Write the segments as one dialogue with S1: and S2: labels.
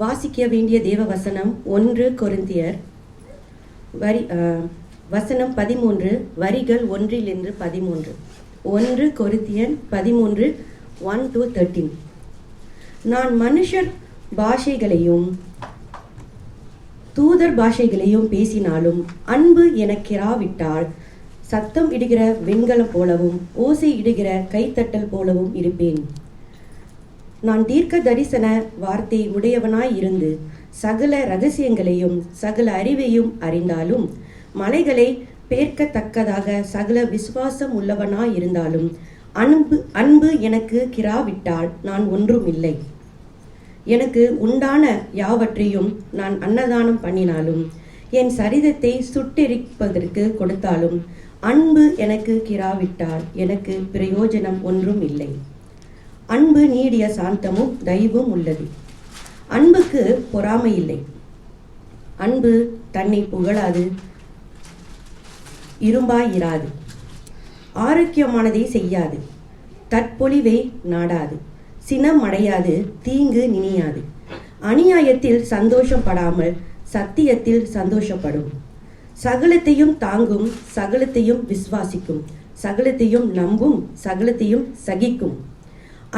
S1: வாசிக்க வேண்டிய தேவ வசனம் 1 கொரிந்தியர் வசனம் 13 வரிகள் 1-13. 1 கொரிந்தியர் 13 1-13. நான் மனுஷர் பாஷைகளையும் தூதர் பாஷைகளையும் பேசினாலும் அன்பு எனக்கிராவிட்டால் சத்தம் இடுகிற வெண்கலம் போலவும் ஓசை இடுகிற கைத்தட்டல் போலவும் இருப்பேன். நான் தீர்க்க தரிசன வார்த்தை உடையவனாய் இருந்து சகல ரகசியங்களையும் சகல அறிவையும் அறிந்தாலும் மலைகளை பேர்க்கத்தக்கதாக சகல விசுவாசம் உள்ளவனாய் இருந்தாலும் அன்பு எனக்கு கிராவிட்டால் நான் ஒன்றும் இல்லை. எனக்கு உண்டான யாவற்றையும் நான் அன்னதானம் பண்ணினாலும் என் சரீரத்தை சுட்டெரிப்பதற்கு கொடுத்தாலும் அன்பு எனக்கு கிராவிட்டால் எனக்கு பிரயோஜனம் ஒன்றும் இல்லை. அன்பு நீடிய சாந்தமும் தயவும் உள்ளது. அன்புக்கு பொறாமை இல்லை. அன்பு தன்னை புகழாது, இரும்பாயிராது, ஆரோக்கியமானதை செய்யாது, தற்பொழிவை நாடாது, சினம் அடையாது, தீங்கு நினையாது, அநியாயத்தில் சந்தோஷப்படாமல் சத்தியத்தில் சந்தோஷப்படும், சகலத்தையும் தாங்கும், சகலத்தையும் விசுவாசிக்கும், சகலத்தையும் நம்பும், சகலத்தையும் சகிக்கும்.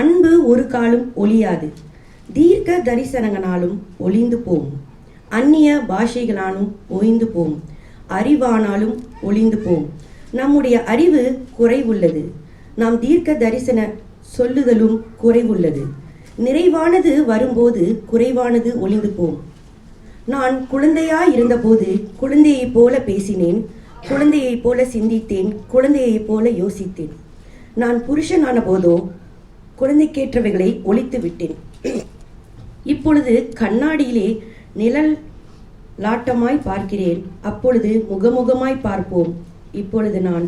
S1: அன்பு ஒரு காலம் ஒளியாது, தீர்க்க தரிசனங்களாலும் ஒளிந்து போம், அந்நிய பாஷைகளாலும் ஒழிந்து போம், அறிவானாலும் ஒளிந்து போம். நம்முடைய அறிவு குறைவுள்ளது, நாம் தீர்க்க தரிசன சொல்லுதலும் குறைவுள்ளது. நிறைவானது வரும்போது குறைவானது ஒளிந்து போம். நான் குழந்தையாய் இருந்தபோது குழந்தையைப் போல பேசினேன், குழந்தையைப் போல சிந்தித்தேன், குழந்தையைப் போல யோசித்தேன். நான் புருஷனான போதோ குழந்தைக்கேற்றவைகளை ஒழித்து விட்டேன். இப்பொழுது கண்ணாடியிலே நிழல் லாட்டமாய் பார்க்கிறேன், அப்பொழுது முகமுகமாய் பார்ப்போம். இப்பொழுது நான்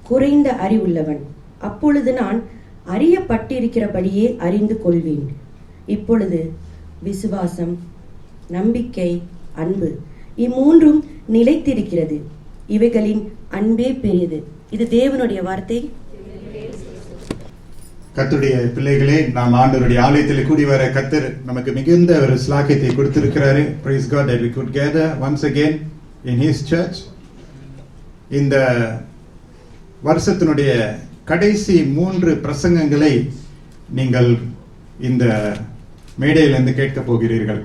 S1: குறைந்த அறிவுள்ளவன், அப்பொழுது நான் அறியப்பட்டிருக்கிறபடியே அறிந்து கொள்வேன். இப்பொழுது விசுவாசம், நம்பிக்கை, அன்பு இம்மூன்றும் நிலைத்திருக்கிறது, இவைகளின் அன்பே பெரியது. இது தேவனுடைய வார்த்தை.
S2: கர்த்தருடைய பிள்ளைகளே, நாம் ஆண்டவருடைய ஆலயத்தில் கூடி வர கர்த்தர் நமக்கு மிகுந்த ஒரு ஸ்லாக்கியத்தை கொடுத்திருக்கிறாரு. Praise God that we could gather once again in His church. இந்த வருஷத்தினுடைய கடைசி 3 பிரசங்கங்களை நீங்கள் இந்த மேடையிலிருந்து கேட்க போகிறீர்கள்.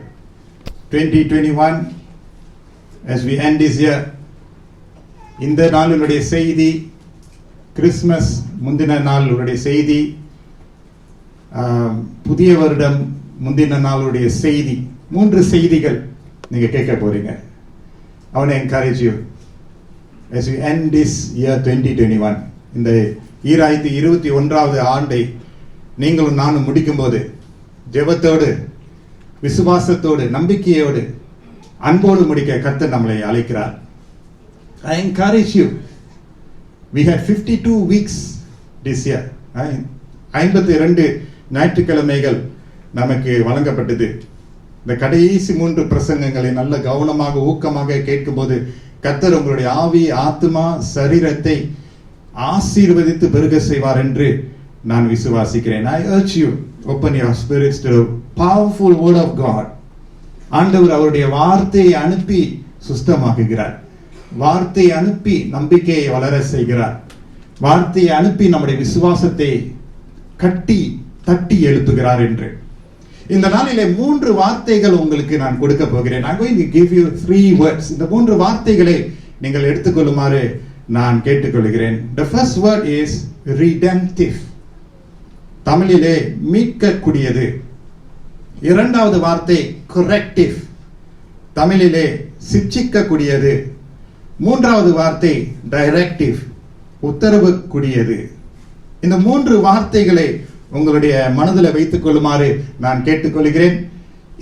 S2: 2021 as we end this year, இந்த நாளுடைய செய்தி, கிறிஸ்மஸ் முந்தின நாளுடைய செய்தி, புதிய வருடம் முந்தின நாளுடைய செய்தி, 3 செய்திகள் நீங்க கேட்க போறீங்க. I want to encourage you as we end this year 2021, இந்த 2021வது ஆண்டை நீங்களும் நானும் முடிக்கும் போது ஜெபத்தோடு, விசுவாசத்தோடு, நம்பிக்கையோடு, அன்போடு முடிக்க கர்த்தர் நம்மளை அழைக்கிறார். I encourage you. We had 52 weeks this year. 52 ஞாயிற்றுக்கிழமைகள் நமக்கு வழங்கப்பட்டது. இந்த கடைசி 3 பிரசங்கங்களை நல்ல கவனமாக ஊக்கமாக கேட்கும்போது கர்த்தர் உங்களுடைய ஆவி, ஆத்மா, சரீரத்தை ஆசீர்வதித்து பெருக செய்வார் என்று நான் விசுவாசிக்கிறேன். I urge you, open your spirits to the powerful word of God. ஆண்டவர் அவருடைய வார்த்தையை அனுப்பி சுஸ்தமாக்குகிறார், வார்த்தையை அனுப்பி நம்பிக்கையை வளர செய்கிறார், வார்த்தையை அனுப்பி நம்முடைய விசுவாசத்தை கட்டி தட்டி எழுப்புகிறார் என்று. இந்த நாளிலே 3 வார்த்தைகள் உங்களுக்கு நான் கொடுக்க போகிறேன். I'm going to give you 3 words. இந்த 3 வார்த்தைகளை நீங்கள் எடுத்துக்கொள்ளுமாறு நான் கேட்டுக்கொள்கிறேன். The first word is redemptive. தமிழிலே மீட்கக்கூடியது. இரண்டாவது வார்த்தை corrective. தமிழிலே சிட்சிக்கக்கூடியது. மூன்றாவது வார்த்தை directive, உத்தரவு கூடியது. இந்த 3 வார்த்தைகளை உங்களுடைய மனதில் வைத்துக் கொள்ளுமாறு நான் கேட்டுக்கொள்கிறேன்.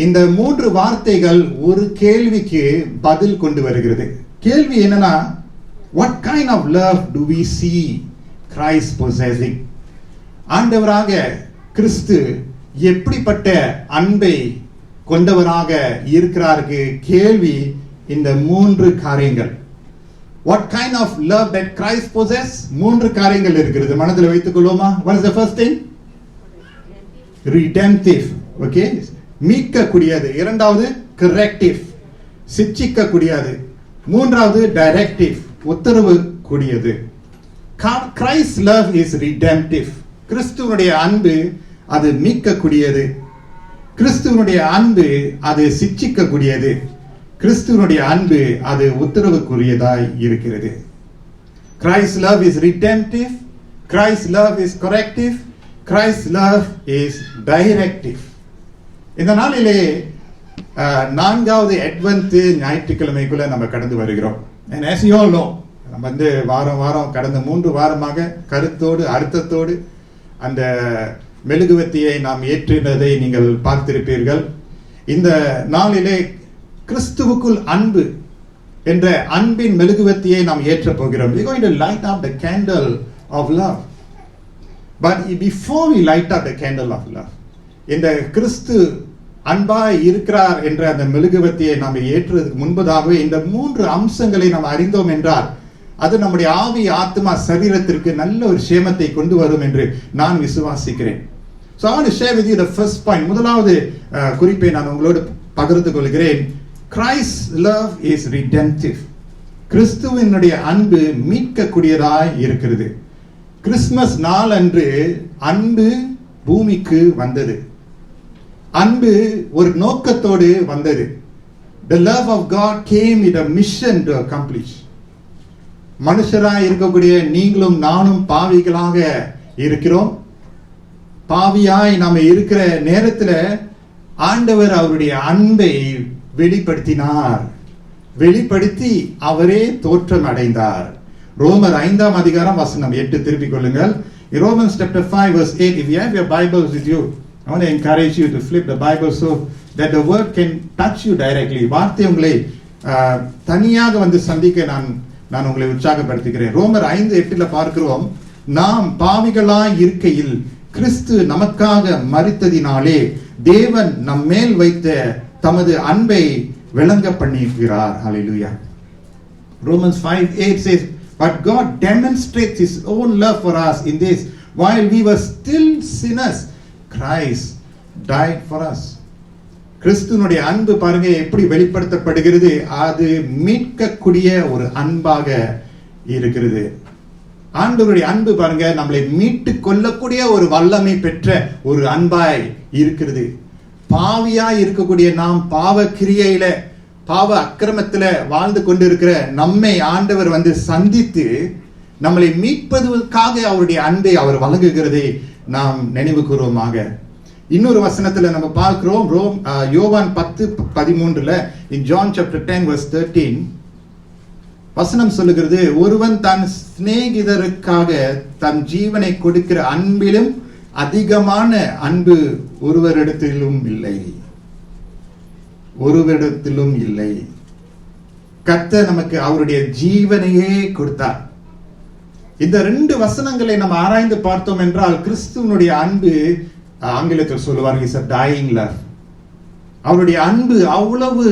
S2: இந்த 3 வார்த்தைகள் ஒரு கேள்விக்கு பதில் கொண்டு வருகிறது. கேள்வி என்னன்னா, what kind of love do we see Christ possessing? ஆண்டவராக கிறிஸ்து எப்படிப்பட்ட அன்பை கொண்டவராக இருக்கிறாருக்கு? கேள்வி இந்த 3 காரியங்கள். What kind of love that Christ possess? 3 காரியங்கள் இருக்கிறது. மனதில் வைத்துக் கொள்வோமா? What is the first thing? Redemptive. Okay, மீட்கக்கூடியது. இரண்டாவது கரெக்டிவ், சிட்சிக்கக்கூடியது. மூன்றாவது டைரக்டிவ், உத்தரவு கூடியது. Christ's love is redemptive. கிறிஸ்துவனுடைய அன்பு அது மீட்கக்கூடியது. கிறிஸ்துவனுடைய அன்பு அது சிட்சிக்கக்கூடியது. கிறிஸ்துவனுடைய அன்பு அது உத்தரவுக்குரியதாய் இருக்கிறது. Christ's love is redemptive. Christ's love is corrective. Christ's love is directive. இந்த நாளிலே நான்காவது அட்வென்ட் ஞாயிற்றுக்கிழமைக்குள்ள நம்ம கடந்து வருகிறோம். And as you all know, நம்ம வாரம் கடந்த 3 வாரமாக கருத்தோடு அர்த்தத்தோடு அந்த மெழுகுவர்த்தியை நாம் ஏற்றினதை நீங்கள் பார்த்திருப்பீர்கள். இந்த நாளிலே கிறிஸ்துவுக்குள் அன்பு என்ற அன்பின் மெழுகுவர்த்தியை நாம் ஏற்ற போகிறோம். We are going to light up the candle of love. But before we light up the candle of love, இந்த கிறிஸ்து அன்பாய் இருக்கிறார் என்ற அந்த மெழுகுவர்த்தியை நாம் ஏற்றுவதற்கு முன்பதாகவே இந்த 3 அம்சங்களை நாம் அறிந்தோம் என்றால் அது நம்முடைய ஆவி, ஆத்மா, சரீரத்திற்கு நல்ல ஒரு சேமத்தை கொண்டு வரும் என்று நான் விசுவாசிக்கிறேன். So I want to share with you the first point. முதலாவது குறிப்பை நான் உங்களோடு பகிர்ந்து கொள்கிறேன். Christ's love is redemptive. கிறிஸ்துவினுடைய அன்பு மீட்கக்கூடியதாய் இருக்கிறது. கிறிஸ்துமஸ் நாள் அன்று அன்பு பூமிக்கு வந்தது. அன்பு ஒரு நோக்கத்தோடு வந்தது. The love of God came with a mission to accomplish. மனுஷராய் இருக்கக்கூடிய நீங்களும் நானும் பாவிகளாக இருக்கிறோம். பாவியாய் நாம இருக்கிற நேரத்தில் ஆண்டவர் அவருடைய அன்பை வெளிப்படுத்தினார். வெளிப்படுத்தி அவரே தோற்றம் அடைந்தார். ரோமர் 5ஆம் அதிகாரம் வசனம் 8 திருப்பிக் கொள்ளுங்கள். Romans chapter 5 verse 8. If you have your Bibles with you, I want to encourage you to flip the Bible so that the word can touch you directly. வார்த்தை உங்களை தனியாக வந்து சந்திக்க நான் உங்களை உற்சாகப்படுத்துகிறேன். ரோமர் 5:8 பார்க்கிறோம், நாம் பாவிகளாய் இருக்கையில் கிறிஸ்து நமக்காக மரித்ததினாலே தேவன் நம்மேல் வைத்த தமது அன்பை விளங்க பண்ணியிருக்கிறார். ஹல்லேலூயா. Romans 5:8 says, but God demonstrates his own love for us in this, while we were still sinners, Christ died for us. கிறிஸ்துவனுடைய அன்பு பாருங்க எப்படி வெளிப்படுத்தப்படுகிறது. அது மீட்கக்கூடிய ஒரு அன்பாக இருக்கிறது. ஆண்டவருடைய அன்பு பாருங்க நம்மளை மீட்டு கொள்ளக்கூடிய ஒரு வல்லமை பெற்ற ஒரு அன்பாய் இருக்கிறது. பாவியாய் இருக்கக்கூடிய நாம் பாவ கிரியையில பாவ அக்கிரமத்துல வாழ்ந்து கொண்டிருக்கிற நம்மை ஆண்டவர் வந்து சந்தித்து நம்மளை மீட்பதற்காக அவருடைய அன்பை அவர் வழங்குகிறதை நாம் நினைவு கூறுவோமாக. இன்னொரு வசனத்துல நம்ம பார்க்கிறோம், யோவான் 10:13 in John chapter 10 verse 13 வசனம் சொல்லுகிறது, ஒருவன் தன் சிநேகிதருக்காக தன் ஜீவனை கொடுக்கிற அன்பிலும் அதிகமான அன்பு ஒருவரிடத்திலும் இல்லை. கர்த்தர் நமக்கு அவருடைய ஜீவனையே கொடுத்தார். இந்த 2 வசனங்களை நம்ம ஆராய்ந்து பார்த்தோம் என்றால் கிறிஸ்துவனுடைய அன்பு, ஆங்கிலத்தில் சொல்லுவார்கள், இஸ் a dying love. அவருடைய அன்பு அவ்வளவு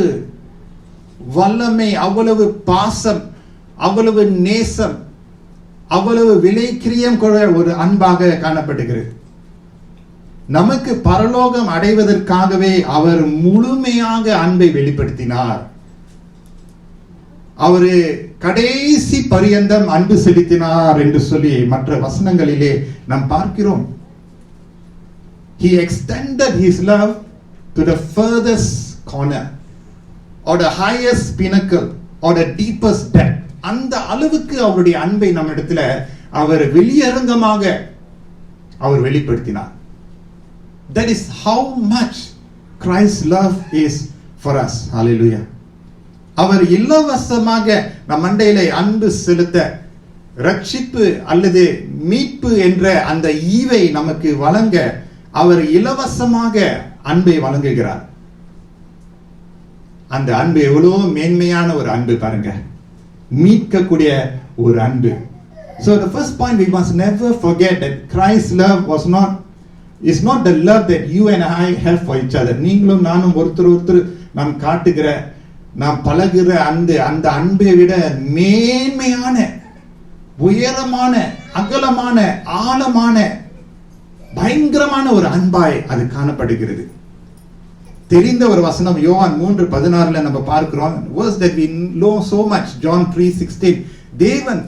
S2: வல்லமை, அவ்வளவு பாசம், அவ்வளவு நேசம், அவ்வளவு விலைக்கிரியம் கொண்ட ஒரு அன்பாக காணப்படுகிறது. நமக்கு பரலோகம் அடைவதற்காகவே அவர் முழுமையாக அன்பை வெளிப்படுத்தினார். அவரு கடைசி பரியந்தம் அன்பு செலுத்தினார் என்று சொல்லி மற்ற வசனங்களிலே நாம் பார்க்கிறோம். He extended his love to the furthest corner or the highest pinnacle or the deepest depth. அந்த அளவுக்கு அவருடைய அன்பை நம்மிடத்துல அவர் வெளியரங்கமாக அவர் வெளிப்படுத்தினார். That is how much Christ's love is for us. Hallelujah. அவர் இலவசமாக நம் மண்டையிலே அன்பு செலுத்த, ரட்சிப்பு அல்லது மீட்பு என்ற அந்த ஈவை நமக்கு வழங்க அவர் இலவசமாக அன்பை வழங்குகிறார். அந்த அன்பு எவ்வளவு மேன்மையான ஒரு அன்பு பாருங்க, மீட்கக்கூடிய ஒரு அன்பு. So the first point, we must never forget that Christ's love is not the love that you and I have for each other. நீங்களும் நானும் ஒருத்தர் நாம் காட்டுகிற, நாம் பழகுற அந்த அன்பை விட மேன்மையான, உயரமான, அகலமான, ஆழமான, பயங்கரமான ஒரு அன்பாய் அது காணப்படுகிறது. தெரிந்த ஒரு வசனம் யோவான் 3:16 நம்ம பார்க்கிறோம். verse that we know so much, John 3:16. தேவன்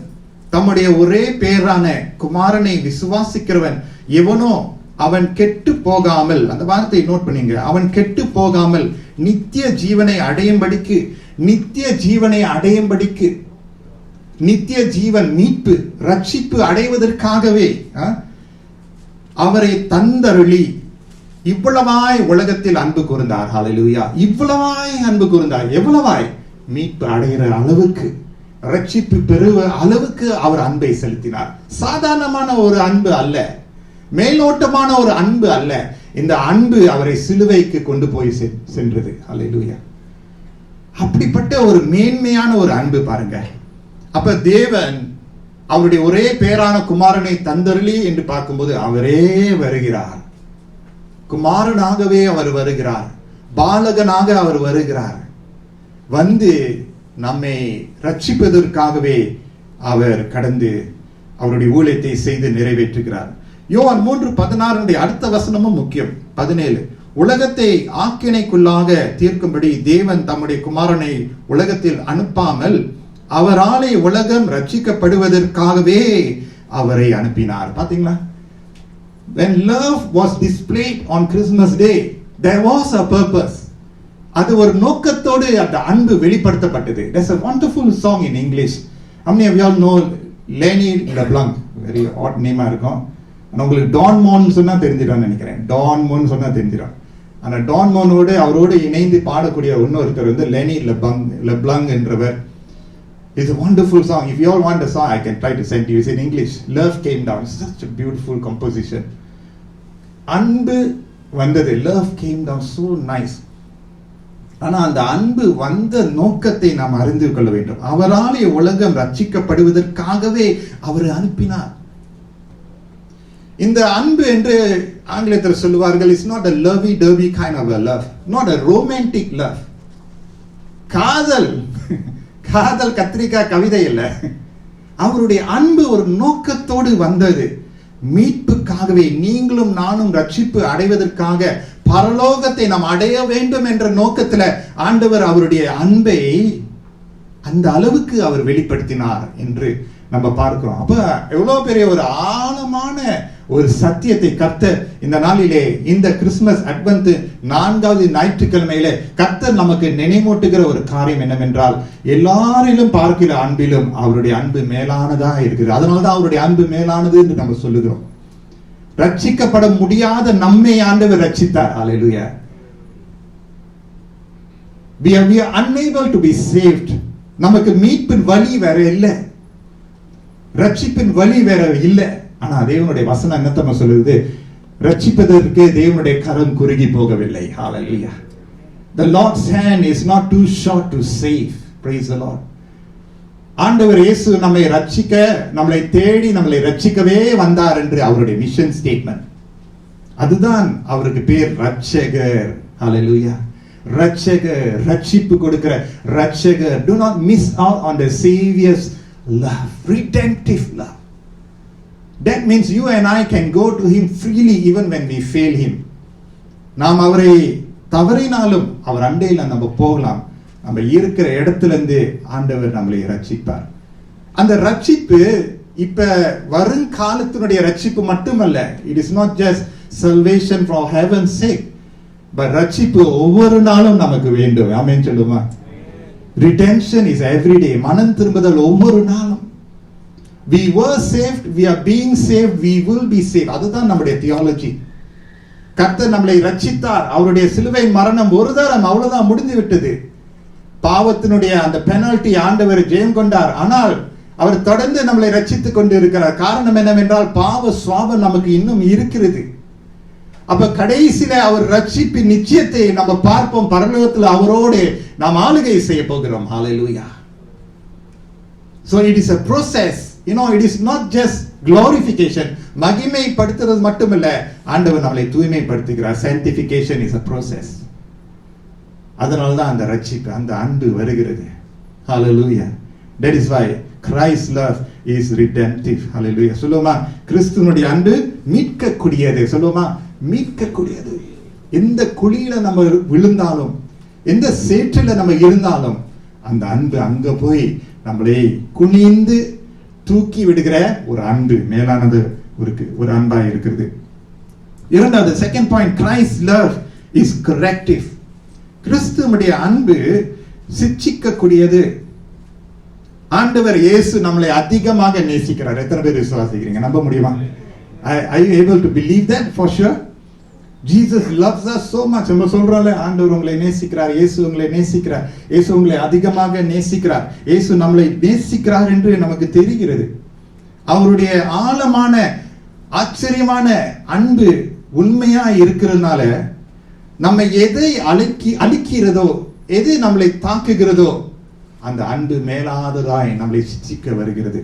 S2: தம்முடைய ஒரே பேரான குமாரனை விசுவாசிக்கிறவன் எவனோ அவன் கெட்டு போகாமல், அந்த வார்த்தையை நோட் பண்ணீங்க, அவன் கெட்டு போகாமல் நித்திய ஜீவனை அடையும்படிக்கு, நித்திய ஜீவனை அடையும்படிக்கு, நித்திய ஜீவன், மீட்பு, ரட்சிப்பு அடைவதற்காகவே அவரை தந்தருளி இவ்வளவாய் உலகத்தில் அன்பு கூர்ந்தார். ஹல்லேலூயா. இவ்வளவாய் அன்பு கூர்ந்தார். எவ்வளவாய்? மீட்பு அடைகிற அளவுக்கு, ரட்சிப்பு பெறுவ அளவுக்கு அவர் அன்பை செலுத்தினார். சாதாரணமான ஒரு அன்பு அல்ல, மேலோட்டமான ஒரு அன்பு அல்ல. இந்த அன்பு அவரை சிலுவைக்கு கொண்டு போய் சென்றது. ஹல்லேலூயா. அப்படிப்பட்ட ஒரு மேன்மையான ஒரு அன்பு பாருங்க. அப்ப தேவன் அவருடைய ஒரே பேரான குமாரனை தந்தருளி என்று பார்க்கும்போது அவரே வருகிறார். குமாரனாகவே அவர் வருகிறார், பாலகனாக அவர் வருகிறார். வந்து நம்மை ரட்சிப்பதற்காகவே அவர் கடந்து அவருடைய ஊழியத்தை செய்து நிறைவேற்றுகிறார். யோவான் 3:16 அடுத்த வசனமும் முக்கியம். 17, உலகத்தை ஆக்கினைக்குள்ளாக தீர்க்கும்படி தேவன் தம்முடைய குமாரனை உலகத்தில் அனுப்பாமல் அவராலே உலகம் ரட்சிக்கப்படுவதற்காகவே அவரை அனுப்பினார். பாத்தீங்களா? When love was displayed on Christmas Day, there was a purpose. அது ஒரு நோக்கத்தோடு அந்த அன்பு வெளிப்படுத்தப்பட்டது. There's a wonderful song in English. How many of you all know Lenny LeBlanc? Very odd name இருக்கும். உங்களுக்கு டான் மோன் சொன்னா தெரிஞ்சிடும் நினைக்கிறேன். டான் மோன் சொன்னா தெரிஞ்சிடும். ஆனா டான் மோனோடு அவரோடு இணைந்து பாடக்கூடிய இன்னொருத்தர் வந்து லெனி லெப்லாங் என்றவர். It's a wonderful song. If you all want a song, I can try to send you. It's in English. Love came down. It's such a beautiful composition. அன்பு வந்தது. Love came down. So nice. ஆனா அந்த அன்பு வந்த நோக்கத்தை நாம் அறிந்து கொள்ள வேண்டும். அவராலே உலகம் ரட்சிக்கப்படுவதற்காகவே அவர் அனுப்பினார். இந்த அன்பு என்று ஆங்கிலத்தில் சொல்லுவார்கள், it's not a lovey dovey kind of a love, not a romantic love. காதல் காதல் கத்திரிக்காய் கவிதை இல்ல. அவருடைய அன்பு ஒரு நோக்கத்தோடு வந்தது. மீட்புக்காகவே, நீங்களும் நானும் ரட்சிப்பு அடைவதற்காக, பரலோகத்தை நாம் அடைய வேண்டும் என்ற நோக்கத்துல ஆண்டவர் அவருடைய அன்பை அந்த அளவுக்கு அவர் வெளிப்படுத்தினார் என்று நம்ம பார்க்கிறோம். அப்ப எவ்வளவு பெரிய ஒரு ஆழமான ஒரு சத்தியத்தை கர்த்தர் இந்த நாளிலே, இந்த கிறிஸ்துமஸ் அட்வென்ட் 4வது ஞாயிற்றுக்கிழமையிலே கர்த்தர் நமக்கு நினைவூட்டுகிற ஒரு காரியம் என்னவென்றால், எல்லாரிலும் பார்க்கிற அன்பிலும் அவருடைய அன்பு மேலானதா இருக்குது. அதனால்தான் அவருடைய அன்பு மேலானது என்று நம்ம சொல்லுகிறோம். ரட்சிக்கப்பட முடியாத நம்மை ஆண்டவர் ரட்சித்தார். ஹல்லேலூயா. We are unable to be saved. நமக்கு மீட்பின் வழி வேற இல்லை, ரட்சிப்பின் வழி வேற இல்லை. ஆனா தேவனுடைய வசனம் என்னத்தமா சொல்லுது? ரட்சிப்பதற்கு தேவனுடைய கரம் குறுகி போகவில்லை. ஹல்லேலூயா. The Lord's hand is not too short to save. Praise the Lord. ஆண்டவர் இயேசு நம்மை ரட்சிக்க, நம்மளை தேடி நம்மளை ரட்சிக்கவே வந்தார் என்று அவருடைய மிஷன் ஸ்டேட்மெண்ட். அதுதான் அவருக்கு பேர் ரட்சகர். ஹல்லேலூயா. ரட்சகர், ரட்சிப்பு கொடுக்கிற ரட்சகர். Do not miss out on the Savior's love, redemptive love. That means you and I can go to him freely even when we fail him. நாம் அவரை தவறினாலும் அவர் அண்டையில நம்ம போகலாம். நம்ம இருக்கிற இடத்துல இருந்து ஆண்டவர் நம்மளை ரட்சிப்பார். அந்த ரட்சிப்பு இப்ப வருங்காலத்தினுடைய ரட்சிப்பு மட்டுமல்ல. It is not just salvation for heaven's sake, but ரட்சிப்பு ஒவ்வொரு நாளும் நமக்கு வேண்டும். ஆமென் சொல்லுமா? Redemption is every day. மனம் திரும்புதல் ஒவ்வொரு நாளும். We were saved, we are being saved, we will be saved. அதுதான் நம்முடைய தியாலஜி. கர்த்தர் நம்மளை ரட்சித்தார். அவருடைய சிலுவை மரணம் ஒரு தரம், அவ்வளவுதான், முடிந்து விட்டது. பாவத்தினுடைய அந்த பெனல்டி ஆண்டவர் ஜெயம் கொண்டார். ஆனால் அவர் தொடர்ந்து நம்மளை ரட்சித்துக் கொண்டு இருக்கிறார். காரணம் என்னவென்றால், பாவ சுவாபம் நமக்கு இன்னும் இருக்கிறது. அப்ப கடைசியில அவர் ரட்சிப்பின் நிச்சயத்தை நம்ம பார்ப்போம். பரலோகத்தில் அவரோடு நாம் ஆளுகை செய்ய போகிறோம். ஹல்லேலூயா. So it is a process. You know, it is not just glorification. மகிமைப்படுத்துறது மட்டுமல்ல, ஆண்டவர் நம்மளை தூய்மைப்படுத்துகிறார். sanctification is a process. அதனால்தான் அந்த ரட்சிப்பு, அந்த அன்பு வருகிறது. Hallelujah. That is why Christ's love is redemptive. Hallelujah. சொல்லுமா? கிறிஸ்துவினுடைய அன்பு மீட்கக்கூடியது. சொல்லுமா? மீட்கக்கூடியது. எந்த குழியில நம்ம விழுந்தாலும், எந்த சேற்றில நம்ம இருந்தாலும், அந்த அன்பு அங்க போய் நம்மளை குனிந்து தூக்கி விடுகிற ஒரு அன்பு மேலானது ஒரு அன்பா இருக்கிறது. இரண்டாவது, second point, Christ love is corrective. கிறிஸ்துவுடைய அன்பு சிட்சிக்கக்கூடியது. ஆண்டவர் இயேசு நம்மளை அதிகமாக நேசிக்கிறார். எத்தனை பேர் விசுவாசிக்கிறீங்க? நம்ப முடியுமா? Are you able to believe that for sure? Jesus loves us so much. நம்ம சொல்றோம்ல, ஆண்டவர் உங்களை நேசிக்கிறார், இயேசு உங்களை நேசிக்கிறார், இயேசு உங்களை அதிகமாக நேசிக்கிறார், இயேசு நம்மளை நேசிக்கிறார் என்று நமக்கு தெரிகிறது. அவருடைய ஆழமான ஆச்சரியமான அன்பு உண்மையா இருக்கிறதுனால நம்ம எதை அழிக்கிறதோ, எது நம்மளை தாக்குகிறதோ, அந்த அன்பு மேலாததாய் நம்மளை சிக்க வருகிறது.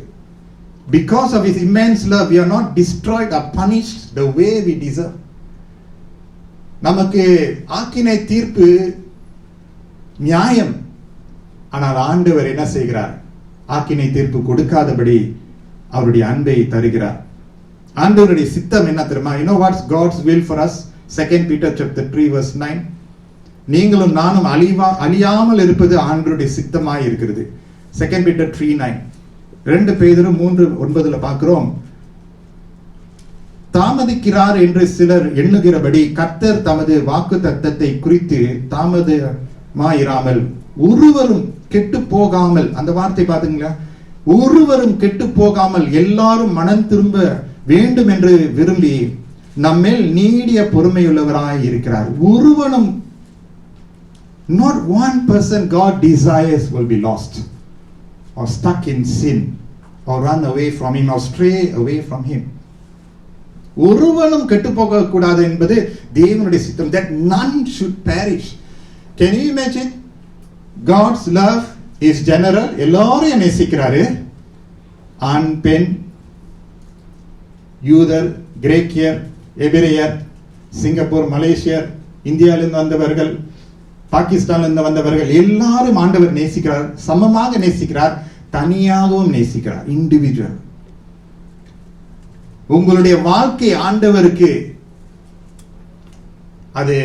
S2: Because of his immense love, we are not destroyed or punished the way we deserve. நமக்கு ஆக்கினை தீர்ப்பு நியாயம். ஆனால் ஆண்டவர் என்ன செய்கிறார்? ஆக்கினை தீர்ப்பு கொடுக்காதபடி அவருடைய அன்பை தருகிறார். ஆண்டவருடைய சித்தம் என்ன தெரியுமா? You know what's God's will for us? 2 Peter chapter 3 verse 9. நீங்களும் நானும் அழியாமல் இருப்பது ஆண்டவருடைய சித்தமாய் இருக்கிறது. 2 Peter 3:9. 2 பேதுரு 3:9 பார்க்கிறோம். தாமதிக்கிறார் என்று சிலர் எண்ணுகிறபடி கர்த்தர் தமது வாக்குத்தத்தத்தை குறித்து தாமதமாயிராமல் ஒருவரும் கெட்டு போகாமல், அந்த வார்த்தை பாத்தீங்களா? ஒருவரும் கெட்டு போகாமல் எல்லாரும் மனம் திரும்ப வேண்டும் என்று விரும்பி நம்மேல் நீடிய பொறுமையுள்ளவராய் இருக்கிறார். ஒருவனும், not one person God desires will be lost or stuck in sin or run away from him or stray away from him. ஒருவனும் கெட்டு போக கூடாது என்பது தேவனுடைய சித்தம். That none should perish. Can you imagine? God's love is general. எல்லாரையும் நேசிக்கிறாரு. ஆண், பெண், யூதர், கிரேக்கியர், எபிரேயர், சிங்கப்பூர், மலேசியர், இந்தியாவிலிருந்து வந்தவர்கள், பாகிஸ்தானிலிருந்து வந்தவர்கள், எல்லாரும் ஆண்டவர் நேசிக்கிறார். சமமாக நேசிக்கிறார், தனியாகவும் நேசிக்கிறார். இண்டிவிஜுவல். உங்களுடைய வாழ்க்கை ஆண்டவருக்கு அது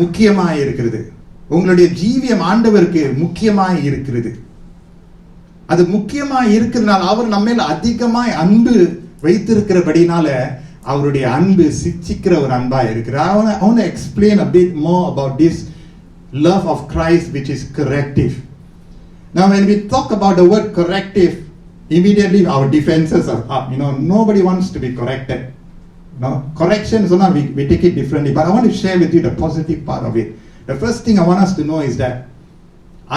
S2: முக்கியமாய் இருக்கிறது. உங்களுடைய ஜீவியம் ஆண்டவருக்கு முக்கியமாய் இருக்கிறது. அது முக்கியமாய் இருக்கிறதுனால அவர் நம்ம மேல அதிகமாய் அன்பு வைத்திருக்கிறபடினால அவருடைய அன்பு சிச்சிக்கிற ஒரு அன்பா இருக்கிறார். I want to explain a bit more about this love of Christ which is corrective. Now when we talk about the word corrective, immediately our defenses are up. Nobody wants to be corrected. Correction is not, we take it differently, but I want to share with you the positive part of it. The first thing I want us to know is that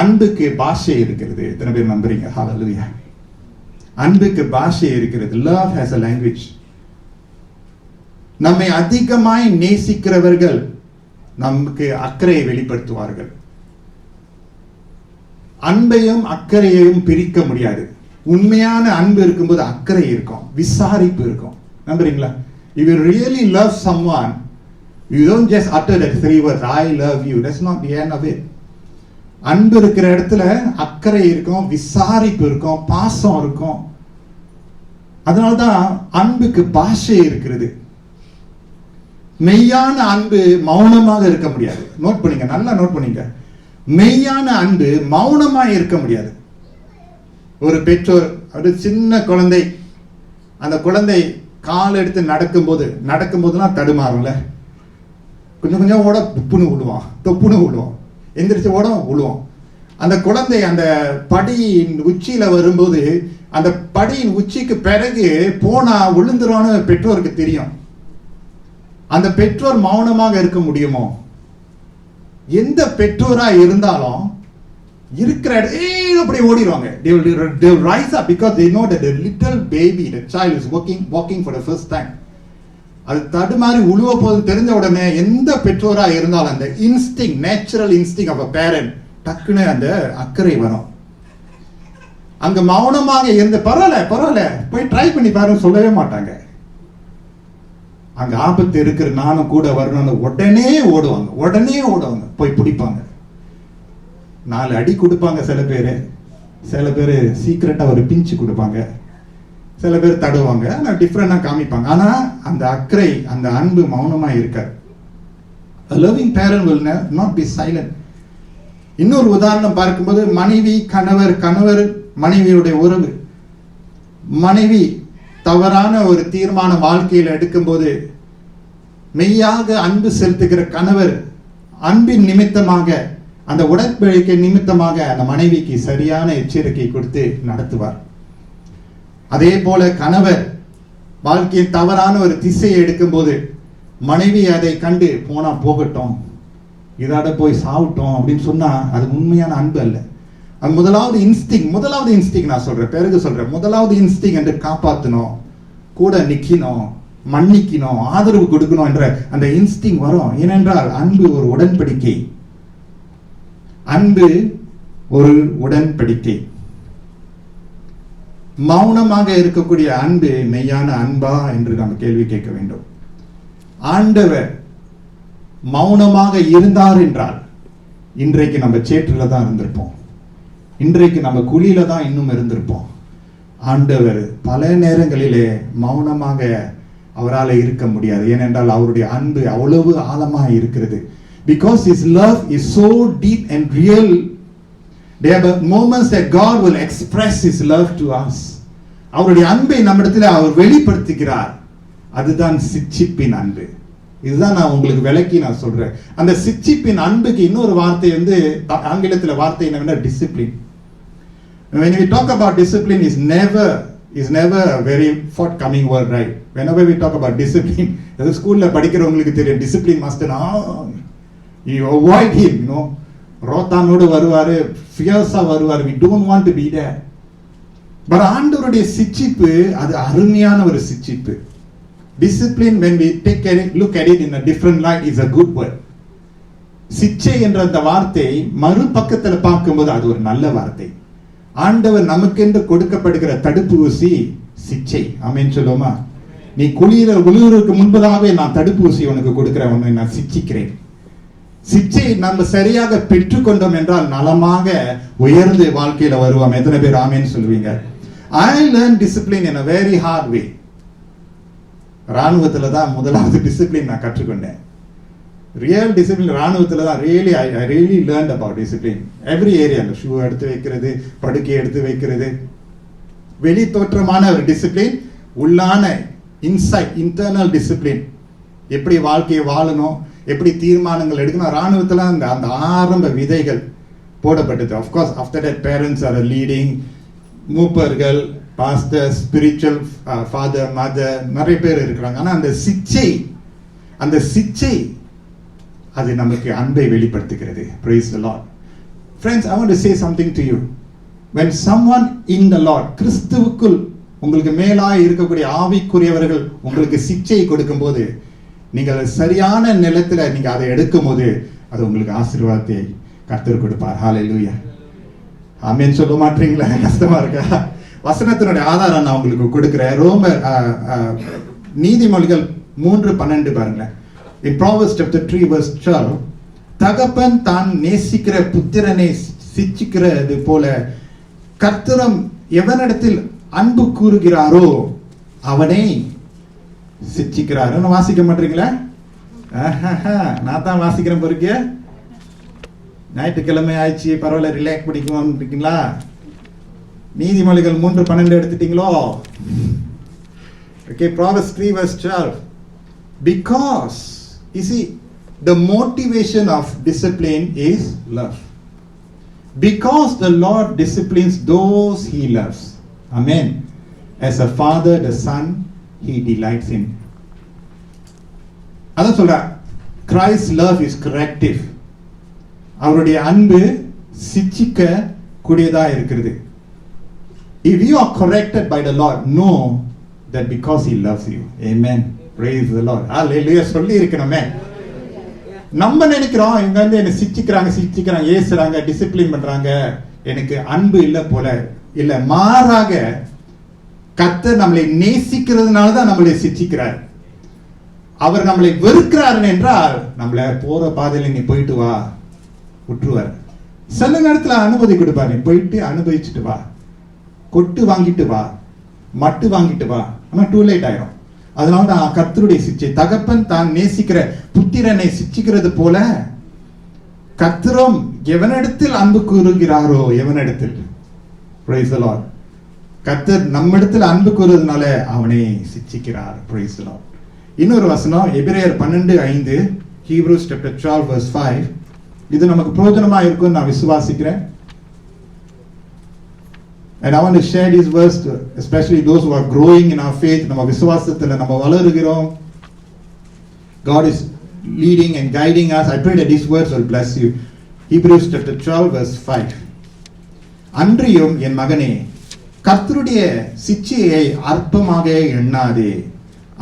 S2: அன்புக்கு பாஷை இருக்கிறது. எத்தனை பேர் நம்புறீங்க? ஹalleluya. அன்புக்கு பாஷை இருக்கிறது. Love has a language. நம்மை அதிகமாய் நேசிக்கிறவர்கள் நமக்கு அக்கறையை வெளிப்படுத்துவார்கள். அன்பையும் அக்கறையையும் பிரிக்க முடியாது. உண்மையான அன்பு இருக்கும்போது அக்கறை இருக்கும், விசாரிப்பு இருக்கும். நம்புறீங்களா? If you really love someone, you don't just utter that 3 words, I love you. That's not the end of it. அன்பு இருக்கிற இடத்துல அக்கறை இருக்கும், விசாரிப்பு இருக்கும், பாசம் இருக்கும். அதனால்தான் அன்புக்கு பாஷை இருக்கிறது. மெய்யான அன்பு மௌனமாக இருக்க முடியாது. நோட் பண்ணீங்க, நல்லா நோட் பண்ணீங்க. மெய்யான அன்பு மௌனமாக இருக்க முடியாது. ஒரு பெற்றோர், ஒரு சின்ன குழந்தை, அந்த குழந்தை கால் எடுத்து நடக்கும்போதுலாம் தடுமாறும்ல, கொஞ்சம் கொஞ்சம் ஓட தொப்புன்னு விழுவான், எந்திரிச்சு ஓட விழுவோம். அந்த குழந்தை அந்த படியின் உச்சியில வரும்போது அந்த படியின் உச்சிக்கு பிறகு போனா விழுந்துருவான்னு பெற்றோருக்கு தெரியும். அந்த பெற்றோர் மௌனமாக இருக்க முடியுமோ? எந்த பெற்றோரா இருந்தாலும் இருக்கிற அப்படி ஓடிடுவாங்க. They will rise up because they know that the little baby, the child is walking for the first time. அது தடுமாறி உழுவ போது தெரிஞ்ச உடனே எந்த பெற்றோரா இருந்தாலும் அந்த instinct, natural instinct of a parent, டக்குன்னு அந்த அக்கறை வரும். அங்க மௌனமாக இருந்து பரவாயில்ல போய் ட்ரை பண்ணி பாருன்னு சொல்லவே மாட்டாங்க. அங்க ஆபத்து இருக்கிற நானும் கூட வரணும்னு உடனே ஓடுவாங்க, போய் பிடிப்பாங்க. 4 அடி கொடுப்பாங்க சில பேர் சீக்கிரட்டா ஒரு பிஞ்சு கொடுப்பாங்க, சில பேர் தடுவாங்க, ஆனா டிஃப்ரெண்டா காமிப்பாங்க. ஆனா அந்த அக்கறை, அந்த அன்பு மௌனமா இருக்காது. A loving parent will not be silent. இன்னொரு உதாரணம் பார்க்கும்போது மனைவி கணவர், கணவர் மனைவியுடைய உறவு. மனைவி தவறான ஒரு தீர்மானம் வாழ்க்கையில் எடுக்கும்போது மெய்யாக அன்பு செலுத்துகிற கணவர் அன்பின் நிமித்தமாக, அந்த உடன்படிக்கை நிமித்தமாக அந்த மனைவிக்கு சரியான எச்சரிக்கை கொடுத்து நடத்துவார். அதே போல கணவர் வாழ்க்கையில் தவறான ஒரு திசையை எடுக்கும்போது மனைவி அதை கண்டு போனா போகட்டும், இதோட போய் சாப்பிட்டோம் அப்படின்னு சொன்னா அது உண்மையான அன்பு அல்ல. அது முதலாவது இன்ஸ்டிங் நான் சொல்றேன், பிறகு சொல்றேன். முதலாவது இன்ஸ்டிங் என்று காப்பாற்றணும், கூட நிக்கணும், மன்னிக்கணும், ஆதரவு கொடுக்கணும் என்ற அந்த இன்ஸ்டிங் வரும். ஏனென்றால் அன்பு ஒரு உடன்படிக்கை. அன்பு ஒரு உடன்படிக்கை. மௌனமாக இருக்கக்கூடிய அன்பு மெய்யான அன்பா என்று நாம் கேள்வி கேட்க வேண்டும். ஆண்டவர் மௌனமாக இருந்தார் என்றால் இன்றைக்கு நம்ம சேற்றில தான் இருந்திருப்போம், இன்றைக்கு நம்ம குழியில தான் இன்னும் இருந்திருப்போம். ஆண்டவர் பல நேரங்களிலே மௌனமாக அவரால் இருக்க முடியாது. ஏனென்றால் அவருடைய அன்பு அவ்வளவு ஆழமாக இருக்கிறது. Because his love is so deep and real, there are moments that God will express his love to us. அவருடைய அன்பை நம்மிடத்தில் அவர் வெளிப்படுத்துகிறார். அதுதான் சிட்சிப்பின் அன்பு. இதுதான் நான் உங்களுக்கு விளக்கி நான் சொல்றேன். அந்த சிட்சிப்பின் அன்புக்கு இன்னொரு வார்த்தை ஆங்கிலத்தில் வார்த்தை என்னன்னா discipline. When we talk about discipline, is never a very forthcoming word, right? Whenever we talk about discipline, ஸ்கூல்ல படிக்கிறவங்களுக்கு தெரியும் discipline master. You avoid him, you know. ரோத்தானோடு வருவாரு, ஃபியர்ஸா வருவாரு. We don't want to be there. But ஆண்டவருடைய சிட்சிப்பு அது அருமையான ஒரு சிட்சிப்பு. Discipline, when we look at it in a different light, is a good word. சிட்சை என்ற அந்த வார்த்தை மறுபக்கத்தில் பார்க்கும்போது அது ஒரு நல்ல வார்த்தை. ஆண்டவர் நமக்கென்று கொடுக்கப்படுகிற தடுப்பு ஊசி சிட்சை. ஆமென் சொல்லுமா? நீ குளிருக்கு முன்பதாகவே நான் தடுப்பு ஊசி உனக்கு கொடுக்கிறேன், உன்னை நான் சிட்சிக்கிறேன். சிட்சை நம்ம சரியாக பெற்றுக்கொண்டோம் என்றால் நலமாக உயர்ந்து வாழ்க்கையில வருவோம். எத்தனை பேர் ஆமென் சொல்லுவீங்க? I learned discipline in a very hard way. ராணுவத்துல தான் முதலாவது டிசிப்ளின் நான் கற்றுக்கொண்டேன். ரியல் டிசிப்ளின் ராணுவத்துல தான். I really learned about discipline. Every area, shoe எடுத்து வைக்கிறது, படுக்கை எடுத்து வைக்கிறது, வெளி தோற்றமான ஒரு டிசிப்ளின், உள்ளான இன்டர்னல் டிசிப்ளின். எப்படி வாழ்க்கையை வாழணும், எப்படி தீர்மானங்கள் எடுக்கணும். ராணுவத்துல அந்த ஆரம்ப விதைகள் போடப்பட்டது. Of course, after that parents are leading, மூப்பர்கள், பாஸ்டர், ஸ்பிரிச்சுவல் ஃபாதர், மதர், நிறைய பேர் இருக்கிறாங்க. ஆனா அந்த சிச்சை அது நமக்கு அன்பை வெளிப்படுத்துகிறது. Praise the Lord. Friends, I want to say something to you. When someone in the Lord, கிறிஸ்துவுக்குள் உங்களுக்கு மேலாய் இருக்கக்கூடிய ஆவிக்குரியவர்கள் உங்களுக்கு சிச்சை கொடுக்கும் போது, நீங்கள் சரியான நிலத்துல நீங்க அதை எடுக்கும் போது அது உங்களுக்கு ஆசீர்வாதத்தை கர்த்தர் கொடுப்பார். ஹalleluya. ஆமென் சொல்ல மாட்டீங்களா? கஷ்டமா இருக்கா? வசனத்தினுடைய ஆதாரம் நான் உங்களுக்கு கொடுக்கிறேன். ரோமர் நீதிமொழிகள் 3:12 பாருங்க. In Proverbs chapter 3 verse 12, தகப்பன் தான் நேசிக்கிற புத்திரனை சிட்சிக்கிறது போல கர்த்தரும் எவனிடத்தில் அன்பு கூறுகிறாரோ அவனை சிட்சிக்கிறார். வாசிக்க மாட்டீங்களா? நான் தான் வாசிக்கிறேன். பொறுக்க ஞாயிற்றுக்கிழமை ஆயிடுச்சு, பரவாயில்ல, ரிலாக்ஸ் படிக்கணும் இருக்கீங்களா? நீதிமொழிகள் 3:12 எடுத்துட்டீங்களோ? Okay, Proverbs 3 verse 12. Because you see, the motivation of discipline is love. Because the Lord disciplines those he loves. Amen. As a father the son he delights in. அதான் சொல்ற, Christ's love is corrective. அவருடைய அன்பு சிட்சிக்க கூடியதா இருக்கிறது. If you are corrected by the Lord, know that because he loves you. Amen. Praise the Lord. Hallelujah. சொல்லி இருக்கணுமே. நம்ம நினைக்கிறோம் இவங்க வந்து என்ன சிட்சிக்கிறாங்க, ஏசுறாங்க, டிசிப்ளின் பண்றாங்க, எனக்கு அன்பு இல்ல போல. இல்ல, மாறாக கர்த்தர் நம்மளை நேசிக்கிறதுனால தான் நம்மளை சிட்சிக்கிறார். அவர் நம்மளை வெறுக்கிறார் என்றால் நம்மள போற பாதையில நீ போயிட்டு வா விட்டுருவார். சில நேரத்துல அனுமதி கொடுப்பார், நீ போயிட்டு அனுபவிச்சுட்டு வா, கொட்டு வாங்கிட்டு வா, மட்டு வாங்கிட்டு வா. ஆனா டூ லேட் ஆயிரும். அதனால தான் கர்த்தருடைய சிச்சை. தகப்பன் தான் நேசிக்கிற புத்திரனை சிச்சிக்கிறது போல கர்த்தரும் எவனிடத்தில் அன்பு கூறுகிறாரோ எவனிடத்தில், praise the Lord, கர்த்தர் நம்மிடத்தில் அன்பு கூறுவதனால அவனை சிச்சிக்கிறார். praise the Lord. இன்னொரு வசனம் எபிரேயர் 12:5, Hebrews chapter 12 verse 5. இது நமக்கு பிரயோஜனமா இருக்கும்னு நான் விசுவாசிக்கிறேன். And I want to share this verse to especially those who are growing in our faith. நம்ம விசுவாசத்துல நம்ம வளருகிறோம். God is leading and guiding us. I pray that these words will bless you. Hebrews chapter 12 verse 5. அன்றியும் என் மகனே, கர்த்தருடைய சிட்சையை அற்பமாக எண்ணாதே,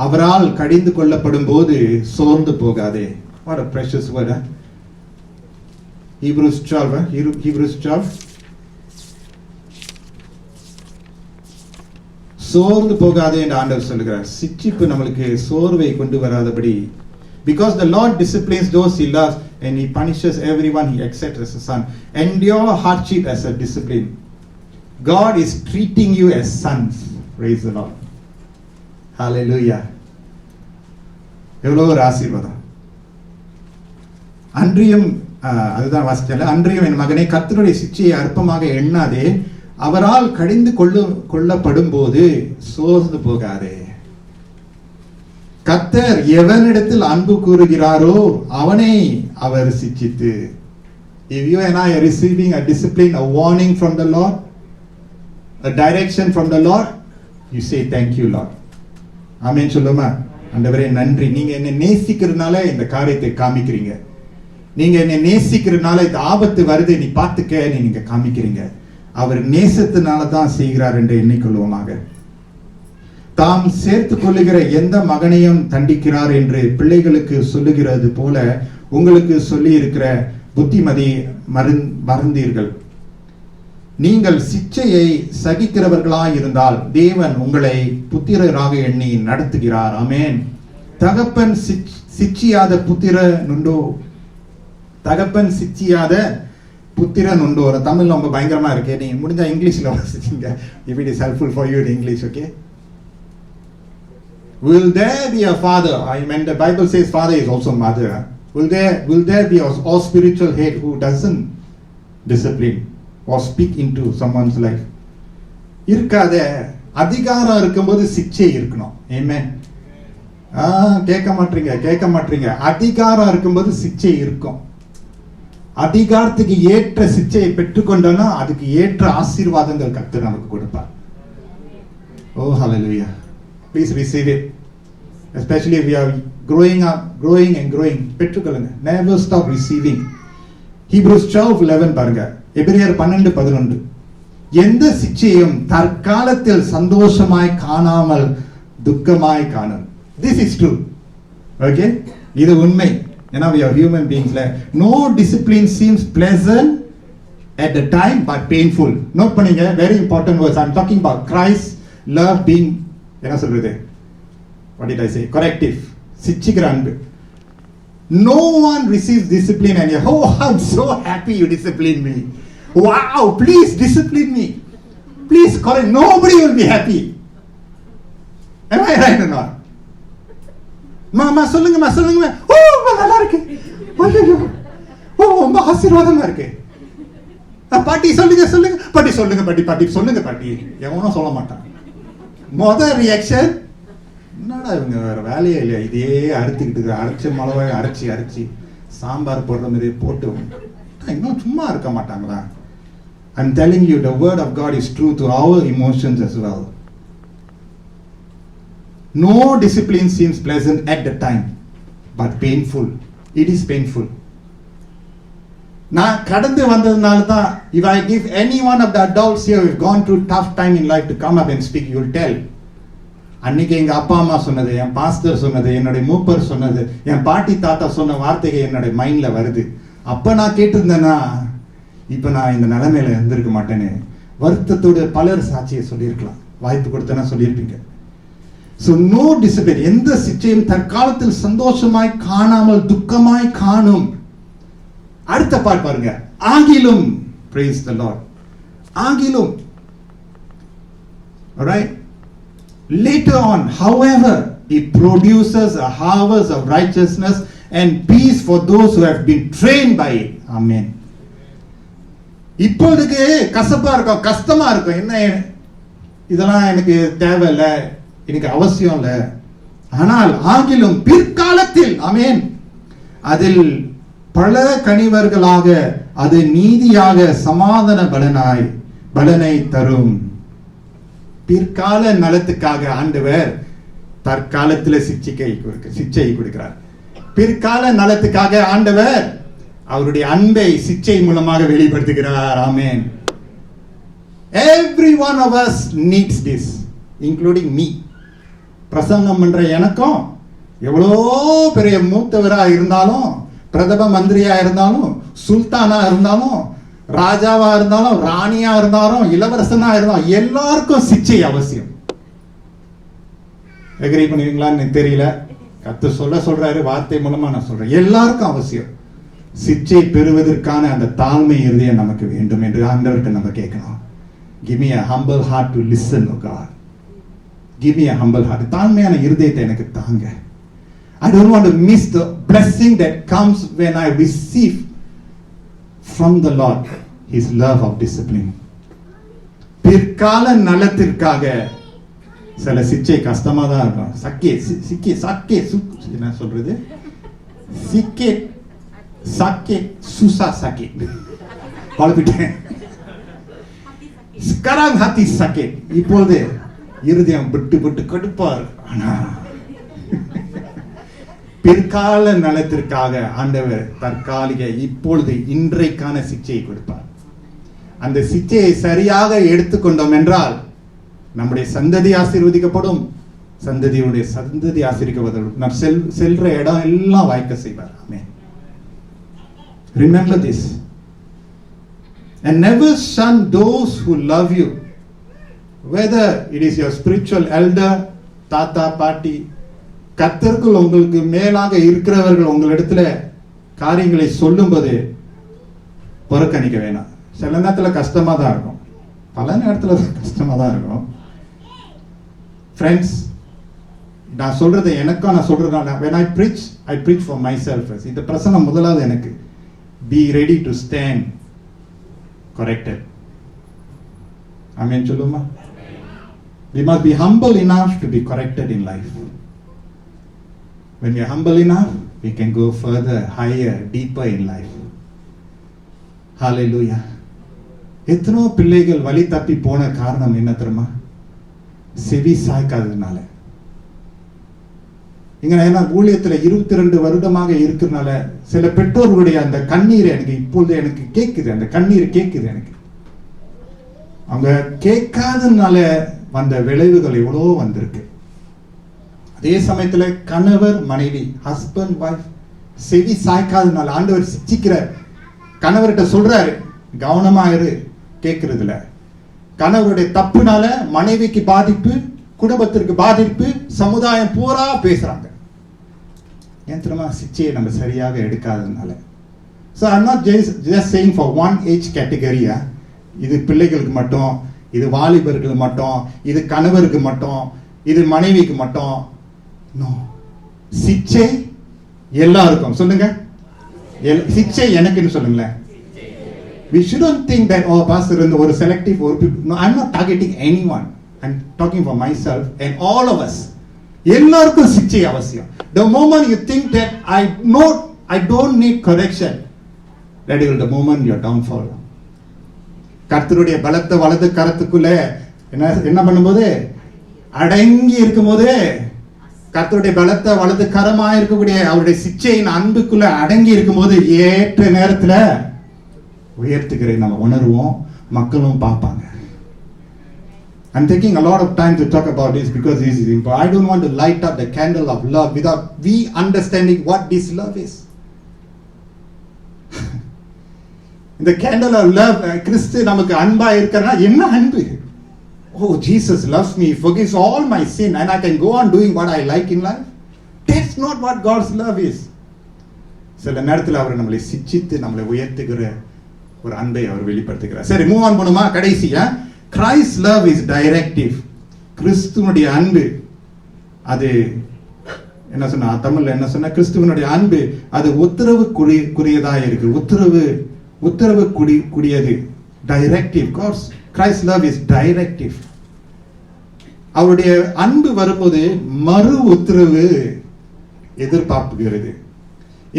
S2: அவரால் கடிந்து கொள்ளப்படும் போது சோர்ந்து போகாதே. What a precious word, huh? Hebrews 12, Hebrews 12. சோர்ந்து போகாதே என்று ஆண்டவர் சொல்லுகிறார். சிட்சிப்பு நம்மளுக்கு சோர்வை கொண்டு வராதபடி. Because the Lord disciplines those he loves and he punishes everyone he accepts as a son. Endure hardship as a discipline. God is treating you as sons. Praise the Lord. Hallelujah. எவ்வளவு ஒரு ஆசீர்வாதம். அன்றியும் அதுதான் வாசிச்சல, அன்றியும் என் மகனே, கர்த்தருடைய சிட்சையை அற்பமாக எண்ணாதே, அவரால் கடிந்து கொள்ளப்படும் போது சோர்ந்து போகாதே. கர்த்தர் எவனிடத்தில் அன்பு கூறுகிறாரோ அவனை அவர் சிட்சித்து. If you and I are receiving a discipline, a warning from the Lord, a direction from the Lord, you say thank you Lord. ஆமென் சொல்லுமா? ஆண்டவரே நன்றி, நீங்க என்னை நேசிக்கிறதுனால இந்த காரியத்தை காமிக்கிறீங்க. நீங்க என்னை நேசிக்கிறதுனால இந்த ஆபத்து வருது நீ பார்த்துக்க நீங்க காமிக்கிறீங்க. அவர் நேசத்தினால தான் செய்கிறார் என்று எண்ணிக்கொள்வோமாக. தாம் சேர்த்து கொள்ளுகிற எந்த மகனையும் தண்டிக்கிறார் என்று பிள்ளைகளுக்கு சொல்லுகிறது போல உங்களுக்கு சொல்லி இருக்கிற புத்திமதி மறந்தீர்கள். நீங்கள் சிச்சையை சகிக்கிறவர்களாய் இருந்தால் தேவன் உங்களை புத்திரராக எண்ணி நடத்துகிறார். ஆமென். தகப்பன் சிச்சியாத புத்திரன் உண்டோ? தகப்பன் சிச்சியாத புத்திரன் உண்டோ? தமிழ் ரொம்ப பயங்கரமா இருக்கு. நீங்க முடிஞ்சா இங்கிலீஷ்ல வாசிச்சீங்க. If it is helpful for you in English, okay? Will there be a father? I mean, the Bible says father is also mother. Will there be a spiritual head who doesn't discipline or speak into someone's life? இருக்காத. அதிகாரம் இருக்கும்போது சிச்சை இருக்கணும். Amen. கேட்க மாட்டீங்க. அதிகாரம் இருக்கும்போது சிச்சை இருக்கும். அதிகாரத்துக்கு ஏற்ற சிச்சையை பெற்றுக்கொண்டோம்னா அதுக்கு ஏற்ற ஆசீர்வாதங்கள் கர்த்தர் நமக்கு கொடுப்பார். Oh, hallelujah. Please receive it. Especially if we are growing and growing. பெற்றுக்கொள்ளுங்க. Never stop receiving. Hebrews 12:11 பாருங்க. எபிரேயர் 12:11. எந்த சிச்சையும் தற்காலத்தில் சந்தோஷமாய் காணாமல் துக்கமாய் காணும். This is true. Okay? இது உண்மை. ஏன்னா we are human beings. No discipline seems pleasant at the time but painful. Note பண்ணுங்க, very important words. I'm talking about Christ love being என்ன சொல்றது? What did I say? Corrective. சிச்சிக்கிற அன்பு. No one receives discipline and you're, oh, I'm so happy you discipline me. Wow, please discipline me. Please correct. Nobody will be happy. Am I right or not? மாமா சொல்லுங்க. ஓ நல்லா இருக்கு. ஐயோ. ஓ ரொம்ப ஆசீர்வாதமா இருக்கு. பாட்டி சொல்லுங்க. பாட்டி சொல்லுங்க பாட்டி. எவனும் சொல்ல மாட்டான். முதல் ரியாக்ஷன், என்னடா இவங்க வேற வேலையே இல்லையா, இதே அரைச்சிக்கிட்டு அரைச்சி மிளகாய் அரைச்சி சாம்பார் போடுற மாதிரி போட்டு இன்னும் சும்மா இருக்க மாட்டாங்களா? I'm telling you, the word of God is true to our emotions as well. No discipline seems pleasant at the time, but painful. It is painful. நான் கடந்து வந்ததுனால தான், if I give any one of the adults here who've gone through tough time in life to come up and speak, you will tell. அன்னைக்கு எங்க அப்பா அம்மா சொன்னது, என் pastor சொன்னது, என்னுடைய மூப்பர் சொன்னது, என் பாட்டி தாத்தா சொன்ன வார்த்தைகள் என்னுடைய மைண்ட்ல வருது. அப்ப நான் கேட்டிருந்தேன்னா இப்ப நான் இந்த நிலைமையில இருந்திருக்க மாட்டேன்னு வருத்தத்தோட பலர் சாட்சியை சொல்லியிருக்கலாம். வாய்ப்பு கொடுத்தனா சொல்லியிருப்பீங்க. So no discipline. எந்த சிச்சையும் தற்காலத்தில் சந்தோஷமாய் காணாமல் துக்கமாய் காணும். அடுத்த பாட்டு பாருங்க. ஆகிலும், praise the Lord. ஆகிலும். Alright. Later on, however, He produces a harvest of righteousness and peace for those who have been trained by it. Amen. இப்போதுக்கு கசப்பா இருக்கும், கஷ்டமா இருக்கும். என்ன இதெல்லாம் எனக்கு தேவையில்லை, எனக்கு அவசியம் இல்லை. ஆனால் ஆகிலும் பிற்காலத்தில் ஆமென் அதில் பல கனிவர்களாக அது நீதியாக சமாதான பலனை தரும். பிற்கால நலத்துக்காக ஆண்டவர் தற்காலத்தில் சிச்சை கொடுக்கிறார். பிற்கால நலத்துக்காக ஆண்டவர் அவருடைய அன்பை சிச்சை மூலமாக வெளிப்படுத்துகிறார். ஆமென். Every one of us needs this, including me. பிரசங்கம் பண்ற எனக்கும் எவ்வளோ பெரிய மூத்தவரா இருந்தாலும், பிரதம மந்திரியா இருந்தாலும், சுல்தானா இருந்தாலும், ராஜாவா இருந்தாலும், ராணியா இருந்தாலும், இளவரசனா இருந்தாலும் எல்லாருக்கும் சிச்சை அவசியம். எக்ரி பண்ணுவீங்களான்னு தெரியல, கர்த்தர் சொல்றாரு, வார்த்தை மூலமா நான் சொல்றேன், எல்லாருக்கும் அவசியம். சிச்சை பெறுவதற்கான அந்த தாழ்மை இருதயம் நமக்கு வேண்டும் என்று ஆண்டவர்கிட்ட நம்ம கேட்கணும். Give me a humble heart to listen, oh God. Give me a humble heart. தாழ்மையான இருதயத்தை எனக்கு தாங்க. I don't want to miss the blessing that comes when I receive from the Lord His love of discipline. பிற்கால நலத்திற்காக சில சிச்சை கஷ்டமா தான் இருக்கும். என்ன சொல்றது, susah sakit. குழப்பிட்டேன். sekarang hati sakit. இப்பொழுது இருதயம் விட்டு கடுப்பார். ஆனா பிற்கால நலத்திற்காக ஆண்டவர் தற்காலிக இப்பொழுது இன்றைக்கான சிச்சையை கொடுப்பார். அந்த சிச்சையை சரியாக எடுத்துக்கொண்டோம் என்றால் நம்முடைய சந்ததி ஆசீர்வதிக்கப்படும், சந்ததியுடைய சந்ததி ஆசீர்வதிக்கப்படும். நாம் செல்ற இடம் எல்லாம் வாய்க்க செய்வார். ஆமென். Remember this. And never shun those who love you. Whether it is your spiritual elder, தாத்தா பாட்டி, கர்த்தருக்குள் உங்களுக்கு மேலாக இருக்கிறவர்கள் உங்களிடத்துல காரியங்களை சொல்லும்போது புறக்கணிக்க வேணாம். சில நேரத்தில் கஷ்டமா தான் இருக்கும், பல நேரத்தில் கஷ்டமா தான் இருக்கும். ஃப்ரெண்ட்ஸ், நான் சொல்றது எனக்கும் நான் சொல்றதுனால when I preach for myself. இந்த பிரசனம் முதலாவது எனக்கு be ready to stand corrected. ஆமென் சொல்லுமா. We must be humble enough to be corrected in life. When we are humble enough, we can go further, higher, deeper in life. Hallelujah. எத்தனோ பிள்ளைகள் வழி தப்பி போன காரணம் என்ன தெரியுமா? செவி சாய்க்காததுனால. இங்க நான் ஊழியத்துல 22 வருடமாக இருக்கிறதுனால சில பெற்றோர்களுடைய அந்த கண்ணீர் எனக்கு இப்பொழுது எனக்கு கேட்குது. அந்த கண்ணீர் கேட்குது எனக்கு. அவங்க கேட்காதனால வந்த விளைவுகள் எவ்வளோ வந்திருக்கு. அதே சமயத்துல கணவர் மனைவி, ஹஸ்பண்ட் வைஃப் செவி சாய்க்காதனால ஆண்டவர் சிச்சிக்கிறார். கணவர்கிட்ட சொல்றாரு, கவனமா இரு கேட்கறதுல. கணவருடைய தப்புனால மனைவிக்கு பாதிப்பு, குடும்பத்திற்கு பாதிப்பு, சமுதாயம் பூரா பேசுறாங்க. ஏன் தெரியுமா? சிச்சையை நம்ம சரியாக எடுக்காததுனால. So I'm not just saying for one age category. இது பிள்ளைகளுக்கு மட்டும், இது வாலிபர்களுக்கு மட்டும், இது கணவருக்கு மட்டும், இது மனைவிக்கு மட்டும். நோ, சிச்சை எல்லாருக்கும். சொல்லுங்க, சிச்சை எனக்குன்னு சொல்லுங்களேன். We shouldn't think that pastor in ஒரு selective or people. No, I'm not targeting anyone. I'm talking for myself and all of us. எல்லாருக்கும் சிச்சை அவசியம். The moment you think that I don't need correction, that is the moment you are downfall. கர்த்தருடைய பலத்த வலது கரத்துக்குள்ள என்ன பண்ணும்போது, அடங்கி இருக்கும்போது, கர்த்தருடைய பலத்த வலது கரமா இருக்கக்கூடிய அவருடைய சிச்சையின் அன்புக்குள்ள அடங்கி இருக்கும்போது ஏற்ற நேரத்துல உயர்த்துகிறேன் நம்ம உணர்வோம், மக்களும் பார்ப்பாங்க. I'm taking a lot of time to talk about this because this is important. I don't want to light up the candle of love without we understanding what this love is. The candle of love, கிறிஸ்து நமக்கு அன்பா இருக்கிறனா என்ன அன்பு? Oh, Jesus loves me, forgives all my sin and I can go on doing what I like in life. That's not what God's love is. சில நேரத்தில் அவர் நம்மளை சிச்சித்து நம்மளை உயர்த்துகிற ஒரு அன்பை அவர் வெளிப்படுத்துகிறார். சரி, மூவ் ஆன் பண்ணுமா? கடைசியா Christ's love is directive. கிறிஸ்துவனுடைய அன்பு அது என்ன சொன்னா, தமிழ்ல என்ன சொன்னா, கிறிஸ்துவனுடைய அன்பு அது உத்தரவுக்குரியதா இருக்கு. உத்தரவு கூடியது. Directive. Christ love is directive. அவருடைய அன்பு வரும்போது மறு உத்தரவு எதிர்பார்ப்புகிறது.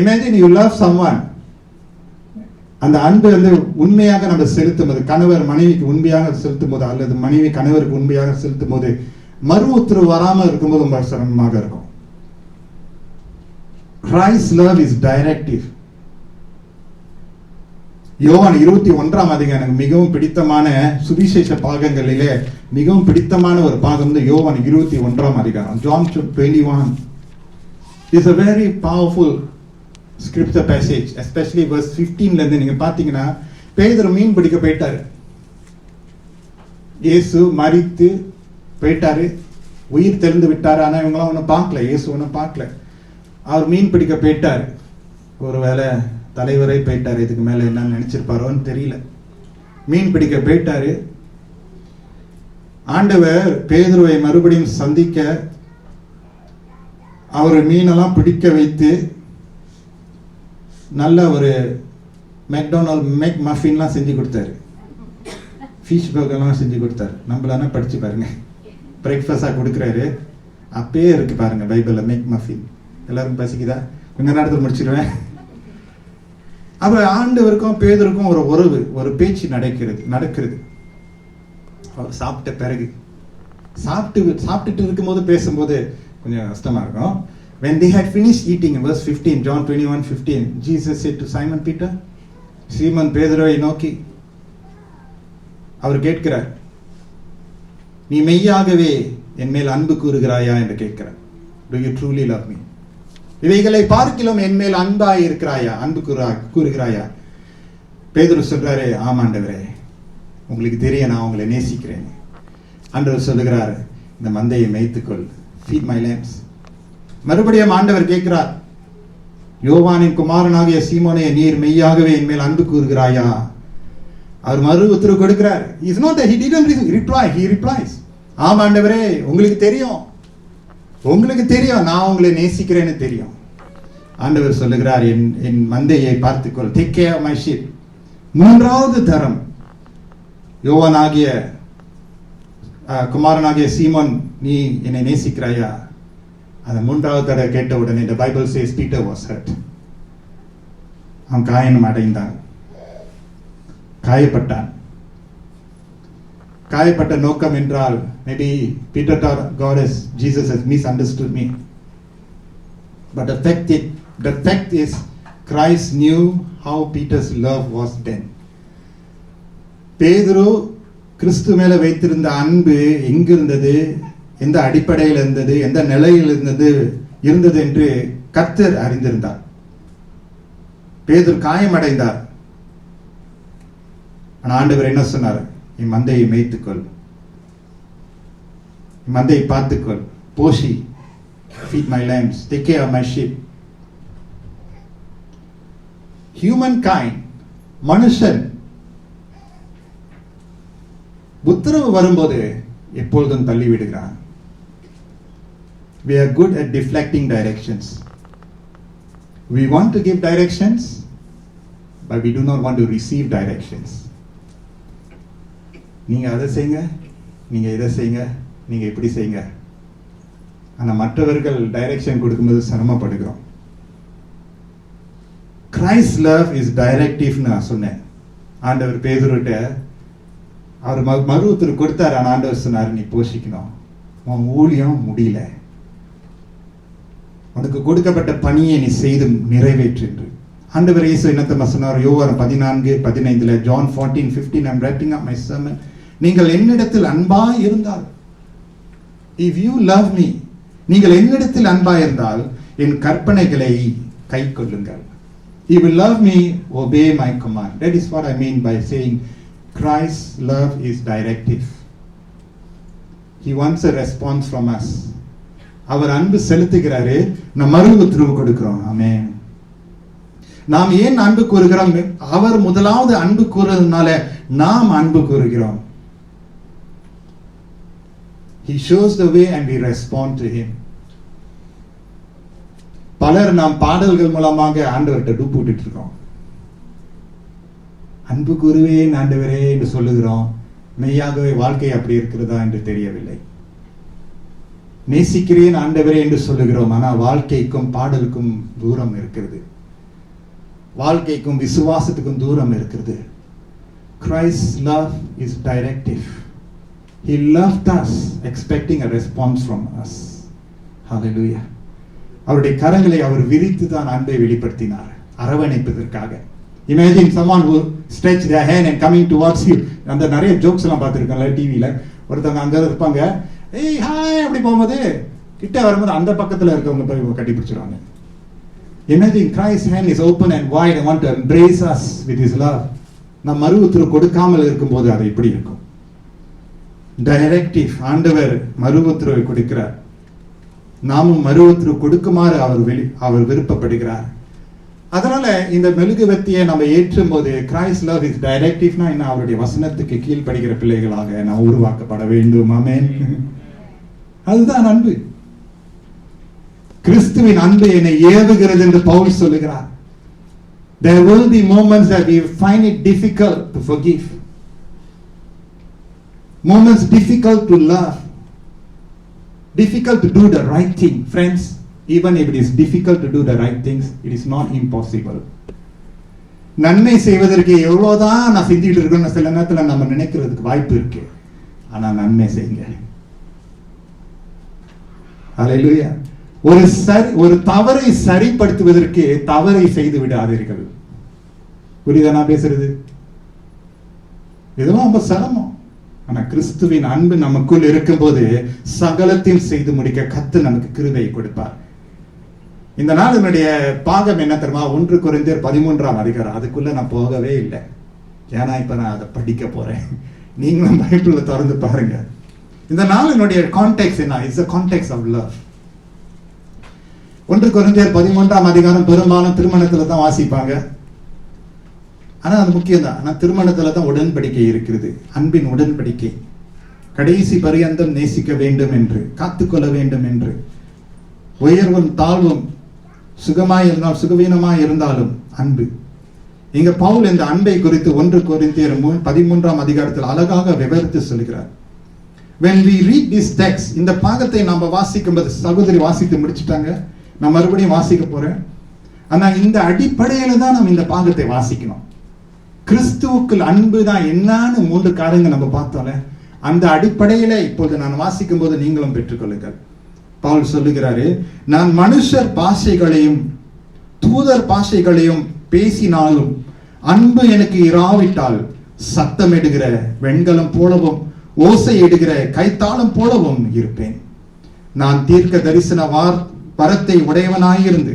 S2: Imagine you love someone. அந்த அன்பு வந்து உண்மையாக நம்ம செலுத்தும் போது, கணவர் மனைவிக்கு உண்மையாக செலுத்தும் போது அல்லது மனைவி கணவருக்கு உண்மையாக செலுத்தும் போது மறு உத்தரவு வராமல் இருக்கும்போது ரொம்ப சிரமமாக இருக்கும். Christ's love is directive. யோவான் 21ஆம் அதிகாரம் எனக்கு மிகவும் பிடித்தமான சுவிசேஷ பாகங்களிலே மிகவும் பிடித்தமான ஒரு பாகம் வந்து யோவான் 21ஆம் அதிகாரம். John 21 is a very powerful scripture passage, especially verse 15ல இருந்து நீங்க பாத்தீங்கன்னா, பேதுரு மீன் பிடிக்க போயிட்டாரு. இயேசு மரித்து போயிட்டாரு, உயிர் தெளிந்து விட்டாரு. ஆனா இவங்களாம் ஒன்னும் பார்க்கல, இயேசு ஒன்னும் பார்க்கல. அவர் மீன் பிடிக்க போயிட்டார். ஒருவேளை தலைவரை போயிட்டார், இதுக்கு மேல என்ன நினைச்சிருப்பாரோன்னு தெரியல. மீன் பிடிக்க போயிட்டாரு. ஆண்டவர் பேதுருவை மறுபடியும் சந்திக்க அவர் மீனெல்லாம் பிடிக்க வைத்து நல்ல ஒரு மெக்டொனால்ட் மேக் மஃபின்லாம் செஞ்சு கொடுத்தாரு. ஃபிஷ் பர்கர்லாம் செஞ்சு கொடுத்தாரு. நம்மளான படிச்சு பாருங்க, பிரேக்ஃபாஸ்டா கொடுக்குறாரு. அப்பயே இருக்கு பாருங்க பைபிள்ல மேக் மஃபின். எல்லாரும் பசிக்குதா? கொஞ்ச நேரத்தில் முடிச்சிருவேன். அப்ப ஆண்டவருக்கும் பேதுருக்கும் ஒரு உறவு, ஒரு பேச்சு நடக்கிறது. அவர் சாப்பிட்ட பிறகு சாப்பிட்டுட்டு இருக்கும்போது பேசும்போது கொஞ்சம் கஷ்டமா இருக்கும். When they had finished eating, in verse 15, John 21:15, Jesus said to Simon Peter, சீமோன் பேதுருவை நோக்கி அவர் கேட்கிறார், நீ மெய்யாகவே என் மேல் அன்பு கூறுகிறாயா என்று கேட்கிறார். Do you truly love me? இவைகளை பார்க்கிலும் என் மேல் அன்பாய் இருக்கிறாயா, அன்பு கூறுகிறாயா? பேதுரு சொல்றாரு, ஆமாண்டவரே, உங்களுக்கு தெரியும் நான் உங்களை நேசிக்கிறேன். ஆண்டவர் சொல்லுகிறார், இந்த மந்தையை மேய்த்துக்கொள், feed my lambs. மறுபடியும் ஆண்டவர் கேட்கிறார், யோவானின் குமாரனாகிய சீமோனே, நீர் மெய்யாகவே என் மேல் அன்பு கூறுகிறாயா? அவர் மறு உத்தரவு கொடுக்கிறார். It's not that he didn't reply, he replies, ஆமாண்டவரே, உங்களுக்கு தெரியும் நான் உங்களை நேசிக்கிறேன்னு தெரியும். ஆண்டவர் சொல்லுகிறார், என் மந்தையை பார்த்துக்கொள், take care of my sheep. மூன்றாவது தரம் யோவானாகிய குமாரனாகிய சீமோன், நீ என்னை நேசிக்கிறாயா? அந்த மூன்றாவது தடவை கேட்ட உடனே the Bible says Peter was hurt. அவன் காயம் அடைந்தான், காயப்பட்டான். காயப்பட்ட நோக்கம் என்றால், maybe Peter thought Jesus has misunderstood me. But the fact is Christ knew how Peter's love was then. பேதுரு கிறிஸ்து மேல வைத்திருந்த அன்பு எங்கிருந்தது, எந்த அடிப்படையில் இருந்தது, எந்த நிலையில் இருந்தது என்று கர்த்தர் அறிந்திருந்தார். பேதுரு காயமடைந்தார். ஆனா ஆண்டவர் என்ன சொன்னார்? என் மந்தையை மேய்த்துக்கொள், மந்தையை பார்த்துக்கொள், போஷி, feed my lambs, take care of my sheep. Humankind, மனுஷன் உத்தரவு வரும்போது எப்பொழுதும் தள்ளி விடுகிறான். We are good at deflecting directions. We want to give directions, but we do not want to receive directions. நீங்க அதை செய்யுங்க, நீங்க இதை செய்யுங்க, நீங்க இப்படி செய்யுங்க. ஆனா மற்றவர்கள் டைரக்ஷன் கொடுக்கும்போது சிரமப்படுகிறோம். Christ's love is directive நான் சொன்னேன். ஆண்டவர் பேதுருட்ட அவர் மறு உத்தரவு கொடுத்தார். ஆனா ஆண்டவர் சொன்னார், நீ போஷிக்கணும், உன் ஊழியம் முடியல, உனக்கு கொடுக்கப்பட்ட பணியை நீ செய்து நிறைவேற்று என்று ஆண்டவர் இயேசு என்னத்தமா சொன்னார்? யோவான் 14:15, John 14:15, I'm wrapping up my sermon. நீங்கள் என்னிடத்தில் அன்பாய் இருந்தால், if you love me, நீங்கள் என்னிடத்தில் அன்பாய் இருந்தால் என் கற்பனைகளை கைக்கொள்ளுங்கள். If you love me, obey my command. That is what I mean by saying Christ's love is directive. He wants a response from us. அவர் அன்பு செலுத்துகிறாரு, நம்ம மறு உத்தரவு கொடுக்கிறோம். ஆமென். நாம் ஏன் அன்பு கூறுகிறோம்? அவர் முதலாவது அன்பு கூறுறதுனால நாம் அன்பு கூறுகிறோம். He shows the way and we respond to him. பலர் நாம் பாடல்கள் மூலமாக ஆண்டவர்கிட்ட டூப் போட்டுட்டு இருக்கோம். அன்பு கூறுவேன் ஆண்டவரே என்று சொல்லுகிறோம். மெய்யாகவே வாழ்க்கை அப்படி இருக்கிறதா என்று தெரியவில்லை. நேசிக்கிறேன் ஆண்டவரே என்று சொல்லுகிறோம், ஆனால் வாழ்க்கைக்கும் பாடலுக்கும் தூரம் இருக்கிறது. வாழ்க்கைக்கும் விசுவாசத்துக்கும் தூரம் இருக்கிறது. Christ's love is directive. He loved us expecting a response from us. Hallelujah. அவருடைய கரங்களை அவர் விரித்து தான் அன்பை வெளிப்படுத்தினார், அரவணைப்பதற்காக. Imagine someone who stretch their hand and coming towards you. அந்த நிறைய ஜோக்ஸ் எல்லாம் பார்த்துருக்கோம்ல டிவியில. ஒருத்தவங்க அங்க இருப்பாங்க, ஏய் ஹாய் அப்படி போகும்போது கிட்ட வரும்போது அந்த பக்கத்துல இருக்கவங்க போய் கட்டி பிடிச்சிருவாங்க. Imagine Christ's hand is open and wide and want to embrace us with his love. நம் மறு உத்தரவு கொடுக்காமல் இருக்கும்போது அது இப்படி இருக்கும். டைரக்டிவ், ஆண்டவர் மறு உத்தரவை கொடுக்கிறார். நாமும் மறு உத்தரவு கொடுக்குமாறு அவர் விருப்பப்படுகிறார். அதனால இந்த மெழுகுவர்த்தியை நம்ம ஏற்றும் போது கிரைஸ்ட் லவ் இஸ் டைரக்டிவ்னா என்ன, அவருடைய வசனத்துக்கு கீழ்ப்படுகிற பிள்ளைகளாக நாம் உருவாக்கப்பட வேண்டும். ஆமென். அதுதான் அன்பு. கிறிஸ்துவின் அன்பு என்னை ஏவுகிறது என்று பவுல் சொல்லுகிறார். There will be moments that we find it difficult to forgive. Moments difficult to love. Difficult to do the right thing. Friends, even if it is difficult to do the right things, it is not impossible. நன்மை செய்வதற்கு எவ்வளவுதான் நான் செஞ்சுட்டு இருக்கேன்னு சில நேரத்தில் நம்ம நினைக்கிறதுக்கு வாய்ப்பு இருக்கு. ஆனா நன்மை செய்யுங்க. ஹல்லேலூயா. ஒரு தவறை சரிப்படுத்துவதற்கு தவறை செய்து விடாதீர்கள். புரியுதா நான் பேசுறது? இதெல்லாம் ரொம்ப சிரமம். ஆனா கிறிஸ்துவின் அன்பு நமக்குள் இருக்கும் போது சகலத்தையும் செய்து முடிக்க கர்த்தர் நமக்கு கிருபை கொடுப்பார். இந்த நாள் என்னுடைய பாகம் என்ன தெரியுமா? 1 கொரிந்தியர் 13ஆம் அதிகாரம். அதுக்குள்ள நான் போகவே இல்லை, ஏன்னா இப்ப நான் அதை படிக்க போறேன். நீங்களும் பைபிள்ல திறந்து பாருங்க. இந்த நாள் என்னுடைய கான்டெக்ஸ்ட் என்ன? It's a context of love. 1 கொரிந்தியர் 13ஆம் அதிகாரம் பெரும்பாலும் திருமணத்துல தான் வாசிப்பாங்க. ஆனா அது முக்கியம் தான். ஆனா திருமணத்துல தான் உடன்படிக்கை இருக்கிறது, அன்பின் உடன்படிக்கை. கடைசி பரியந்தம் நேசிக்க வேண்டும் என்று, காத்துக்கொள்ள வேண்டும் என்று, உயர்வும் தாழ்வும், சுகமாய் இருந்தால் சுகவீனமாய் இருந்தாலும் அன்பு. இங்க பவுல் இந்த அன்பை குறித்து 1 கொரிந்தியர் 13ஆம் அதிகாரத்தில் அழகாக விவரித்து சொல்கிறார். When we read this text, இந்த பாகத்தை நாம வாசிக்கும் போது, சகோதரி வாசித்து முடிச்சுட்டாங்க, நான் மறுபடியும் வாசிக்க போறேன். ஆனா இந்த அடிப்படையில தான் நம்ம இந்த பாகத்தை வாசிக்கணும். கிறிஸ்துவுக்குள் அன்பு தான் என்னன்னு 3 காரியங்கள் நம்ம பார்த்தோம்ல, அந்த அடிப்படையில இப்போது நான் வாசிக்கும் போது நீங்களும் பெற்றுக்கொள்ளுங்கள். பவுல் சொல்லுகிறாரு, நான் மனுஷர் பாஷைகளையும் தூதர் பாஷைகளையும் பேசினாலும் அன்பு எனக்கு இராவிட்டால் சத்தமிடுகிற வெண்கலம் போலவும் ஓசை இடுகிற கைத்தாளம் போலவும் இருப்பேன். நான் தீர்க்க தரிசன வரத்தை உடையவனாயிருந்து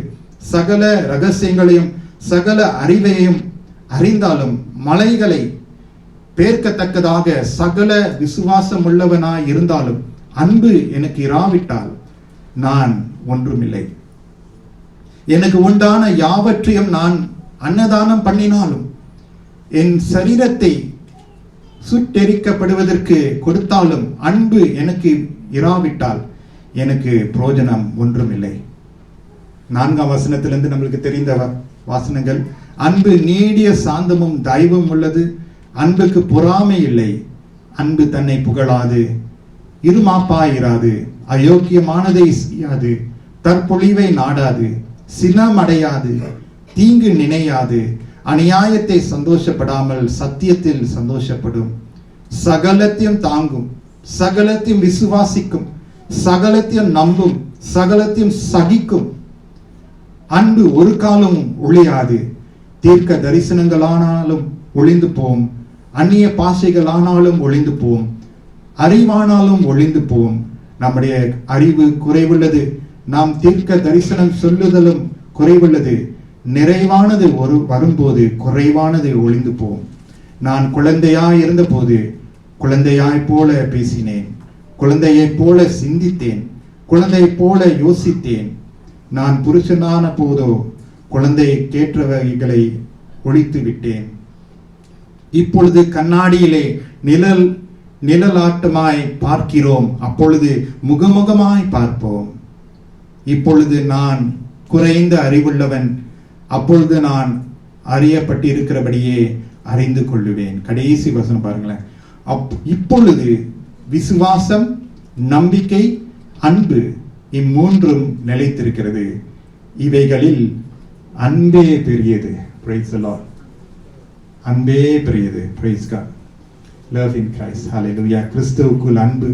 S2: சகல ரகசியங்களையும் சகல அறிவையும் அறிந்தாலும் மலைகளை பேர்க்கத்தக்கதாக சகல விசுவாசம் உள்ளவனாய் இருந்தாலும் அன்பு எனக்கு இராவிட்டால் நான் ஒன்றுமில்லை. எனக்கு உண்டான யாவற்றையும் நான் அன்னதானம் பண்ணினாலும் என் சரீரத்தை சுட்டெரிக்கப்படுவதற்கு கொடுத்தாலும் அன்பு எனக்கு இராவிட்டால் எனக்கு பிரயோஜனம் ஒன்றுமில்லை. 4ஆம் வசனத்திலிருந்து நம்மளுக்கு தெரிந்த வாசனங்கள். அன்பு நீடிய சாந்தமும் தயவும் உள்ளது, அன்புக்கு பொறாமை இல்லை, அன்பு தன்னை புகழாது, இருமாப்பாயிராது, அயோக்கியமானதை செய்யாது, தற்பொழிவை நாடாது, சினமடையாது, தீங்கு நினையாது, அநியாயத்தை சந்தோஷப்படாமல் சத்தியத்தில் சந்தோஷப்படும், சகலத்தையும் தாங்கும், சகலத்தையும் விசுவாசிக்கும், சகலத்தையும் நம்பும், சகலத்தையும் சகிக்கும். அன்பு ஒரு காலம் ஒழியாது. தீர்க்க தரிசனங்களானாலும் ஒளிந்து போம், அந்நிய பாஷைகளானாலும் ஒளிந்து போம், அறிவானாலும் ஒளிந்து போம். நம்முடைய அறிவு குறைவுள்ளது, நாம் தீர்க்க தரிசனம் சொல்லுதலும் குறைவுள்ளது. நிறைவானது வரும்போது குறைவானது ஒளிந்து போம். நான் குழந்தையாய் இருந்த போது குழந்தையாய் போல பேசினேன், குழந்தையைப் போல சிந்தித்தேன், குழந்தையைப் போல யோசித்தேன். நான் புருஷனான போதோ குழந்தையை கேட்டவைகளை ஒழித்து விட்டேன். இப்பொழுது கண்ணாடியிலே நிழலாட்டமாய் பார்க்கிறோம், அப்பொழுது முகமுகமாய் பார்ப்போம். இப்பொழுது நான் குறைந்த அறிவுள்ளவன், அப்பொழுது நான் அறியப்பட்டிருக்கிறபடியே அறிந்து கொள்ளுவேன். கடைசி வசனம் பாருங்களேன். இப்பொழுது விசுவாசம், நம்பிக்கை, அன்பு இம்மூன்றும் நிலைத்திருக்கிறது, இவைகளில் அன்பே பெரியது. Praise the Lord. அன்பே பெரியது. Praise God. Love in Christ. Hallelujah. கிறிஸ்துவுக்குள் அன்பு.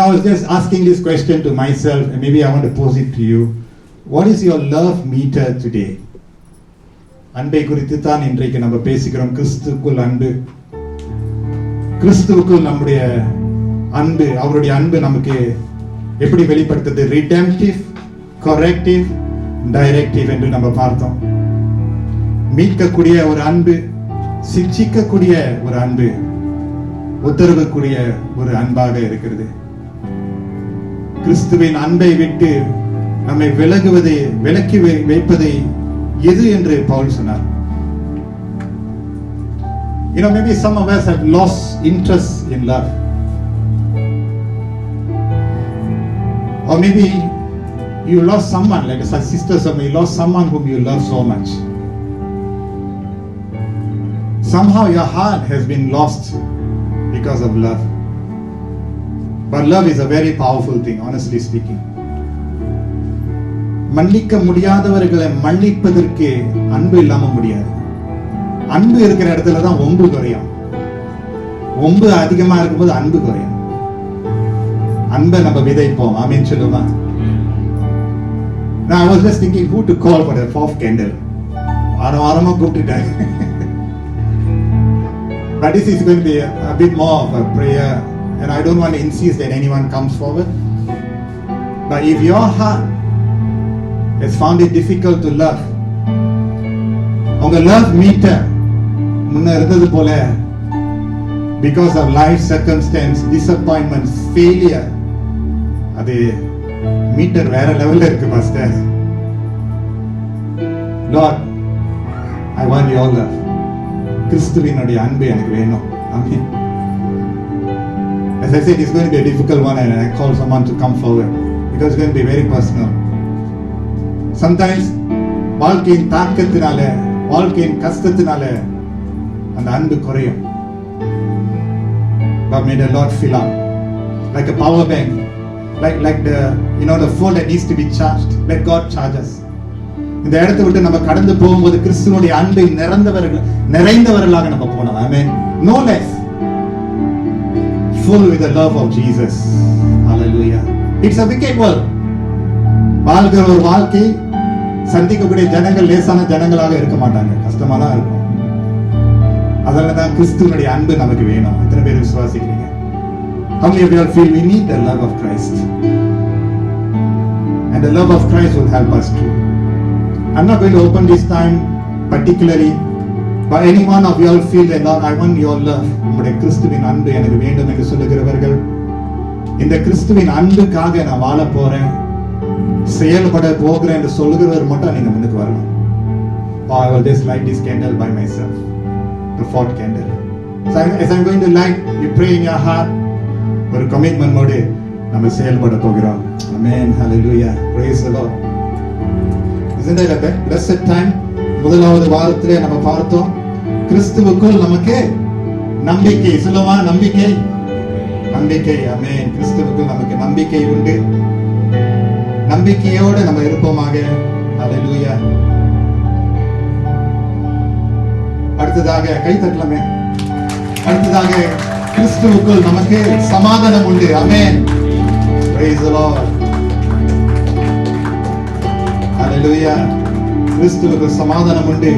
S2: I was just asking this question to myself, and maybe I want to pose it to you. What is your love meter today? அன்பை குறித்து தான் இன்றைக்கு நம்ம பேசிக்கிறோம். கிறிஸ்துவுக்குள் அன்பு. கிறிஸ்துவுக்குள் நம்முடைய அன்பு, அவருடைய அன்பு நமக்கு எப்படி வெளிப்படுத்துது? ரிடெம்ப்டிவ், கரெக்டிவ், டைரக்டிவ் என்று நம்ம பார்த்தோம். மீட்கக்கூடிய ஒரு அன்பு, சிக்ஷிக்கக்கூடிய ஒரு அன்பு, உத்தரவுக்கூடிய ஒரு அன்பாக இருக்கிறது. கிறிஸ்துவின் அன்பை விட்டு நம்மை விலக்கி வைப்பதை எது என்று பவுல் சொன்னார். Maybe some of us have lost interest in love, or maybe you lost someone, like a sister, you lost someone whom you love so much. Somehow your heart has been lost because of love. But love is a very powerful thing, honestly speaking. மன்னிக்க முடியாதவர்களை மன்னிப்பதற்கு அன்பு இல்லாம முடியாது. அன்பு இருக்கிற இடத்துல தான் ஒம்பு குறையும். ஒம்பு அதிகமா இருக்கும்போது அன்பு குறையும். அன்பை நம்ம விதைப்போம். ஆமென் சொல்லுமா? Now I was just thinking who to call for the fourth candle. வாரமா கூப்பிட்டுட்டேன். But this is going to be a bit more of a prayer, and I don't want to insist that anyone comes forward. But if your heart has found it difficult to love, உங்க love meter முன்ன இருந்தது போல, because of life circumstance, disappointments, failure, அது metre வேற லெவல்ல இருக்கு pastor. Lord, I want your love. கிறிஸ்துவினுடைய அன்பு எனக்கு வேணும். ஆமென். As I said, it's going to be a difficult one, and I call someone to come forward because it's going to be very personal. Sometimes வாழ்க்கையின் தாக்கத்தினால, வாழ்க்கையின் கஷ்டத்தினால அந்த அன்பு குறையும். But may the Lord fill up like a power bank, like the the phone that needs to be charged. Let God charge us. இந்த இடத்தை விட்டு நம்ம கடந்து போகும்போது கிறிஸ்துவினுடைய அன்பை நிறைந்தவர்களாக நம்ம போனோம். ஆமென். No less. Full with the love of Jesus. Hallelujah. It's a wicked world. வாழ்கிற ஒரு வாழ்க்கை, சந்திக்கக்கூடிய ஜனங்கள் லேசான ஜனங்களாக இருக்க மாட்டாங்க, கஷ்டமா தான் இருக்கும். அதனாலதான் கிறிஸ்துவினுடைய அன்பு நமக்கு வேணும். எத்தனை பேர் விசுவாசிக்கிறீங்க? How many of you all feel we need the love of Christ? And the love of Christ will help us too. I'm not going to open this time particularly, but any one of you all feel that Lord, I want your love. உம்முடைய கிறிஸ்துவின் அன்பு எனக்கு வேண்டும் என்று சொல்லுகிறவர்கள், இந்த கிறிஸ்துவின் அன்புக்காக நான் வாழ போறேன், செயல்பட போகிறேன் என்று சொல்லுகிறவர் மட்டும் நீங்க முன்னுக்கு வரணும். Or I will just light this candle by myself, the fourth candle. So as I'm going to light, you pray in your heart, ஒரு கமிட்மெண்ட் மோடு நம்ம செயல்பட போகிறோம். Amen. Hallelujah. Praise the Lord. Isn't that a blessed time? முதலாவது வாரத்திலே நம்ம பார்த்தோம், கிறிஸ்துவுக்குள் நமக்கு நம்பிக்கை. சொல்லுமா? நம்பிக்கை. நம்பிக்கை. ஆமென். கிறிஸ்துவுக்குள் நமக்கு நம்பிக்கை உண்டு. நம்பிக்கையோடு நம்ம இருப்போமாக. Hallelujah. அடுத்ததாக கை தட்டலாமே. அடுத்ததாக கிறிஸ்துவுக்குள் நமக்கு சமாதானம் உண்டு. ஆமென். Praise the Lord. Hallelujah. கிறிஸ்துவுக்குள் சமாதானம் உண்டு.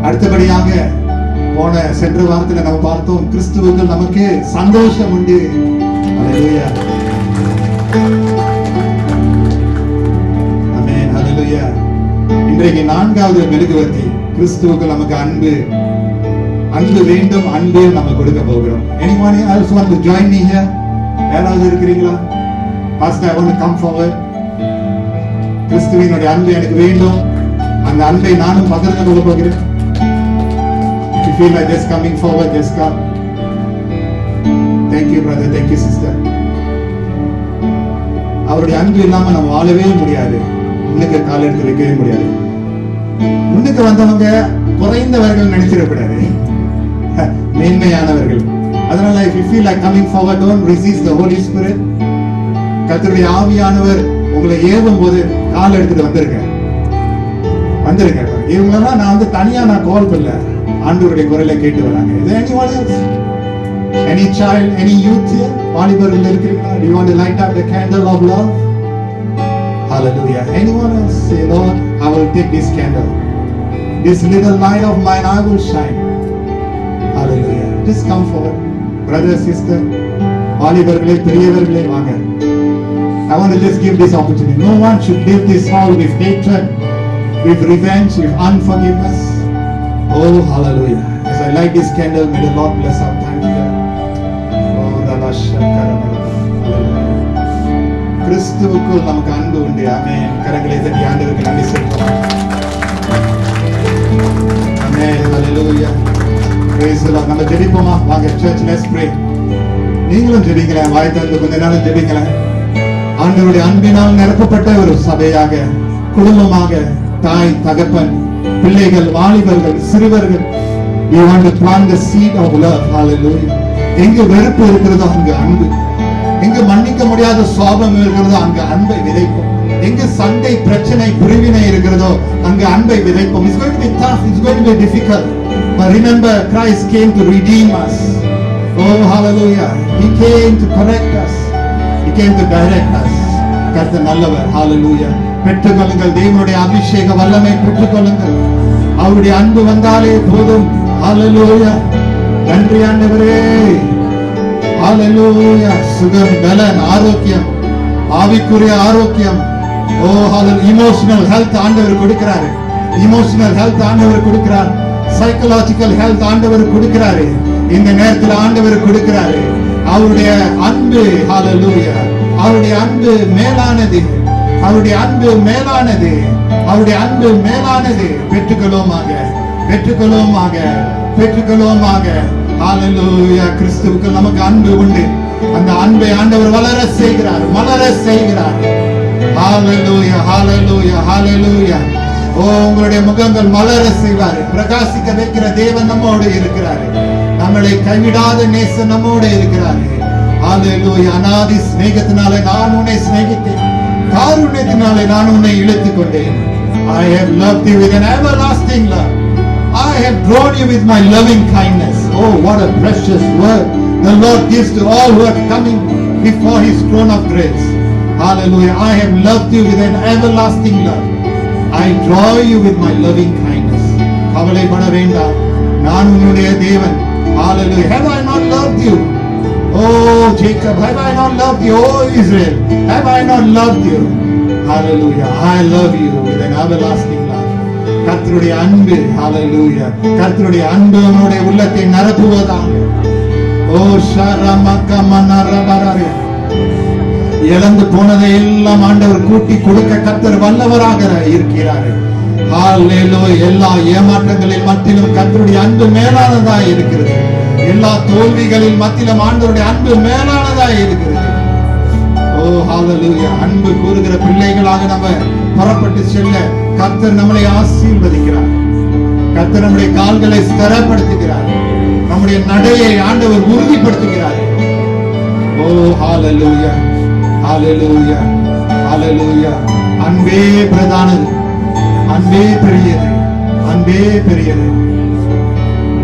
S2: அடுத்தபடியாக சென்ற வாரத்தில் நம்ம பார்த்தோம், கிறிஸ்துவுக்குள் நமக்கு சந்தோஷம் உண்டு. Hallelujah. Amen. Hallelujah. இன்றைக்கு நான்காவது மெழுகுவர்த்தி, கிறிஸ்துவுக்குள் நமக்கு அன்பு. அன்பு வேண்டும், அன்பு நம்ம கொடுக்க போகிறோம். Anyone else want to join me here? யாராவது இருக்கிறீங்களா? Pastor, I want to come forward. கிறிஸ்துவினுடைய அன்பு எனக்கு வேண்டும், அந்த அன்பை நானும் பகிர்ந்து கொள்ள போகிறேன். If you feel like just coming forward, just come. Thank you brother, thank you sister. அவருடைய அன்பு இல்லாம நம்ம வாழவே முடியாது. முன்னுக்கு கால் எடுத்து வைக்கவே முடியாது. முன்னுக்கு வந்தவங்க குறைந்தவர்கள் நினைச்சிடக்கூடாது, மேன்மையானவர்கள். அதனால if you feel like coming forward, don't resist the Holy Spirit. கர்த்தருடைய ஆவியானவர் உங்களை ஏவும் போது கால் எடுத்துட்டு வந்திருக்க. இவங்களெல்லாம் நான் தனியா கால் பண்ணல, ஆண்டவருடைய குரலை கேட்டு வராங்க. Is there anyone else? Any child, any youth here? வாலிபர்கள் இருக்கிறீங்களா? Do you want to light up the candle of love? Hallelujah. Anyone else? Say, Lord, I will take this candle. This little light of mine, I will shine. Hallelujah. Just come forward. Brother, sister, வாலிபர்களே, பெரியவர்களே, வாங்க. I want to just give this opportunity. No one should leave this hall with hatred, with revenge, with unforgiveness. Oh, hallelujah. As I light this candle, may the Lord bless our time together. Oh, கிறிஸ்துவுக்குள் நமக்கு அன்பு உண்டு. ஆமென். கரங்களை தட்டி ஆண்டவருக்கு நன்றி செலுத்துவோம். ஆமென். ஹalleluya. praise the Lord. நம்ம ஜெபிப்போமா? வாங்க church, let's pray. நீங்களும் ஜெபிங்களேன், வாய் திறந்து கொஞ்ச நேரம் ஜெபிங்களேன். ஆண்டவருடைய அன்பினால் நிரப்பப்பட்ட ஒரு சபையாக, குடும்பமாக, தாய், தகப்பன், பிள்ளைகள், வாலிபர்கள், சிறுவர்கள், we want to plant the seed of love. hallelujah. எங்கு வெறுப்பு இருக்கிறதோ அங்கு அன்பு, எங்கு மன்னிக்க முடியாத சுபாவம் இருக்கிறதோ அங்கு அன்பை விதைப்போம். எங்கு சண்டை, பிரச்சனை, பிரிவினை இருக்கிறதோ அங்கு அன்பை விதைப்போம். It's going to be tough, it's going to be difficult, but remember Christ came to redeem us. Oh, hallelujah. He came to correct us, He came to direct us. கர்த்தர் நல்லவர். hallelujah. பெற்றுக்கொள்ளுங்கள் தேவனுடைய அபிஷேக வல்லமை, பெற்றுக்கொள்ளுங்கள். அவருடைய அன்பு வந்தாலே போதும். hallelujah. நன்றி ஆண்டவரே. hallelujah. சுகம், பலன், ஆரோக்கியம், ஆவிக்குரிய ஆரோக்கியம். ஓ hallelujah. இமோஷனல் ஹெல்த் ஆண்டவர் கொடுக்கிறாரு. இமோஷனல் ஹெல்த் ஆண்டவர் கொடுக்கிறார். சைக்காலஜிக்கல் ஹெல்த் ஆண்டவர் கொடுக்கிறாரு. இந்த நேரத்தில் ஆண்டவர் கொடுக்கிறாரு. அவருடைய அன்பு, hallelujah. அவருடைய அன்பு மேலானது, அவருடைய அன்பு மேலானது, அவருடைய அன்பு மேலானது. பெற்றுக்கொள்வோமாக, பெற்றுக்கொள்வோமாக, பெற்றுக்கொள்வோமாக. hallelujah. கிறிஸ்துவுக்கு நமக்கு அன்பு உண்டு. அந்த அன்பை ஆண்டவர் வளர செய்கிறார், மலர செய்கிறார். hallelujah, hallelujah, hallelujah. ஓ, உங்களுடைய முகங்கள் மலர செய்வார், பிரகாசிக்க வைக்கிற தேவன் நம்மோடு இருக்கிறார். நம்மளை கைவிடாத நேசன் நம்மோடு இருக்கிறார். hallelujah. அநாதி ஸ்நேகத்தினாலே நான் உன்னை ஸ்நேகித்தேன், காருண்யத்தினாலே நான் உன்னை இழுத்துக் கொண்டேன். I have loved you with an everlasting love. I have drawn you with my loving kindness. Oh, what a precious word the Lord gives to all who are coming before His throne of grace. Hallelujah. I have loved you with an everlasting love. I draw you with my loving kindness. கவலைப்பட வேண்டாம், நான் உன்னுடைய தேவன். Hallelujah. Have I not loved you? Oh Jacob, have I not loved you? Oh Israel, have I not loved you? Hallelujah. I love you with an everlasting love. கர்த்தருடைய அன்பு, hallelujah. கர்த்தருடைய அன்பு நம்முடைய உள்ளத்தை நிரப்புவதாக. ஓ ஷரமக்க மனரபரரே. இழந்து போனதை எல்லாம் ஆண்டவர் கூட்டி கொடுக்க கர்த்தர் வல்லவராக இருக்கிறார். ஹalleluya. எல்லா ஏமாற்றங்களின் மத்தியிலும் கர்த்தருடைய அன்பு மேலானதாக இருக்கிறது. எல்லா தோல்விகளின் மத்தியிலும் ஆண்டவருடைய அன்பு மேலானதாக இருக்கிறது. ஓ hallelujah. அன்பு கூறுகிற பிள்ளைகளாக நம்ம புறப்பட்டு செல்ல கர்த்தர் நம்மளை ஆசீர்வதிக்கிறார். கர்த்தர் நம்முடைய கால்களை ஸ்திரப்படுத்துகிறார். நம்முடைய நடையை ஆண்டவர் உறுதிப்படுத்துகிறார். ஓ hallelujah, hallelujah, hallelujah. அன்பே பிரதானது, அன்பே பெரியது, அன்பே பெரியது.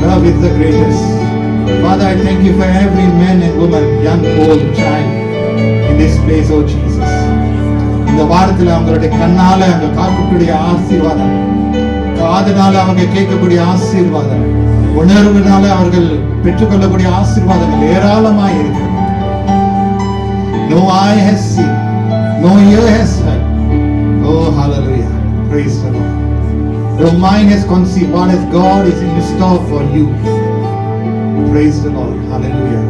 S2: Love is the greatest. Father, I thank you for every man and woman, young, old, child in this place, oh Jesus. இந்த வாரத்தில் அவங்களுடைய கண்ணால அவங்க காக்கக்கூடிய ஆசீர்வாதம், காதனால அவங்க கேட்கக்கூடிய ஆசீர்வாதம், உணர்வுனால அவர்கள் பெற்றுக்கொள்ளக்கூடிய ஆசீர்வாதங்கள் ஏராளமாய் இருக்கிறது. No eye has seen, no ear has heard. Oh hallelujah. Praise the Lord. Your mind has conceived what is God is in store for you. Praise the Lord. Hallelujah.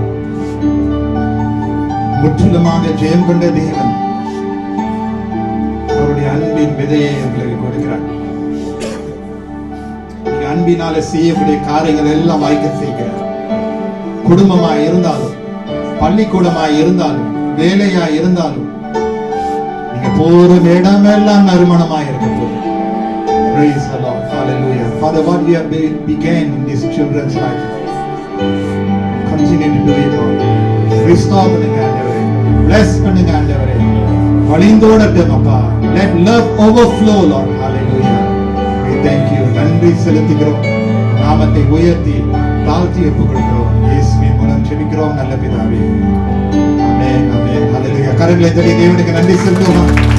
S2: முற்றிலுமாக ஜெயம் கொண்ட தேவன் அவருடைய அன்பின் விதையை எங்களுக்கு கொடுக்கிறார். அன்பினால செய்யக்கூடிய காரியங்கள் எல்லாம் வாய்க்க செய்கிறார். குடும்பமாய் இருந்தாலும், பள்ளிக்கூடமாய் இருந்தாலும், வேலையாய் இருந்தாலும், நீங்க போற இடமெல்லாம் நறுமணமாக இருக்க போகுது. Praise the Lord. Hallelujah. Father, what we have began in these children's life, continue to do it, Lord. Restore பண்ணுங்க ஆண்டவரே. Bless பண்ணுங்க ஆண்டவரே. வழிந்தோடட்டும் அப்பா. Let love overflow, Lord. Hallelujah. We thank you. நன்றி செலுத்துகிறோம். நாமத்தை உயர்த்தி தாழ்த்தி ஒப்புக்கொள்கிறோம். இயேசுவின் மூலம் ஜெபிக்கிறோம் நல்ல பிதாவே. ஆமென். ஆமென். ஹalleluya. கரங்களை தட்டி தேவனுக்கு நன்றி செலுத்துவோம்.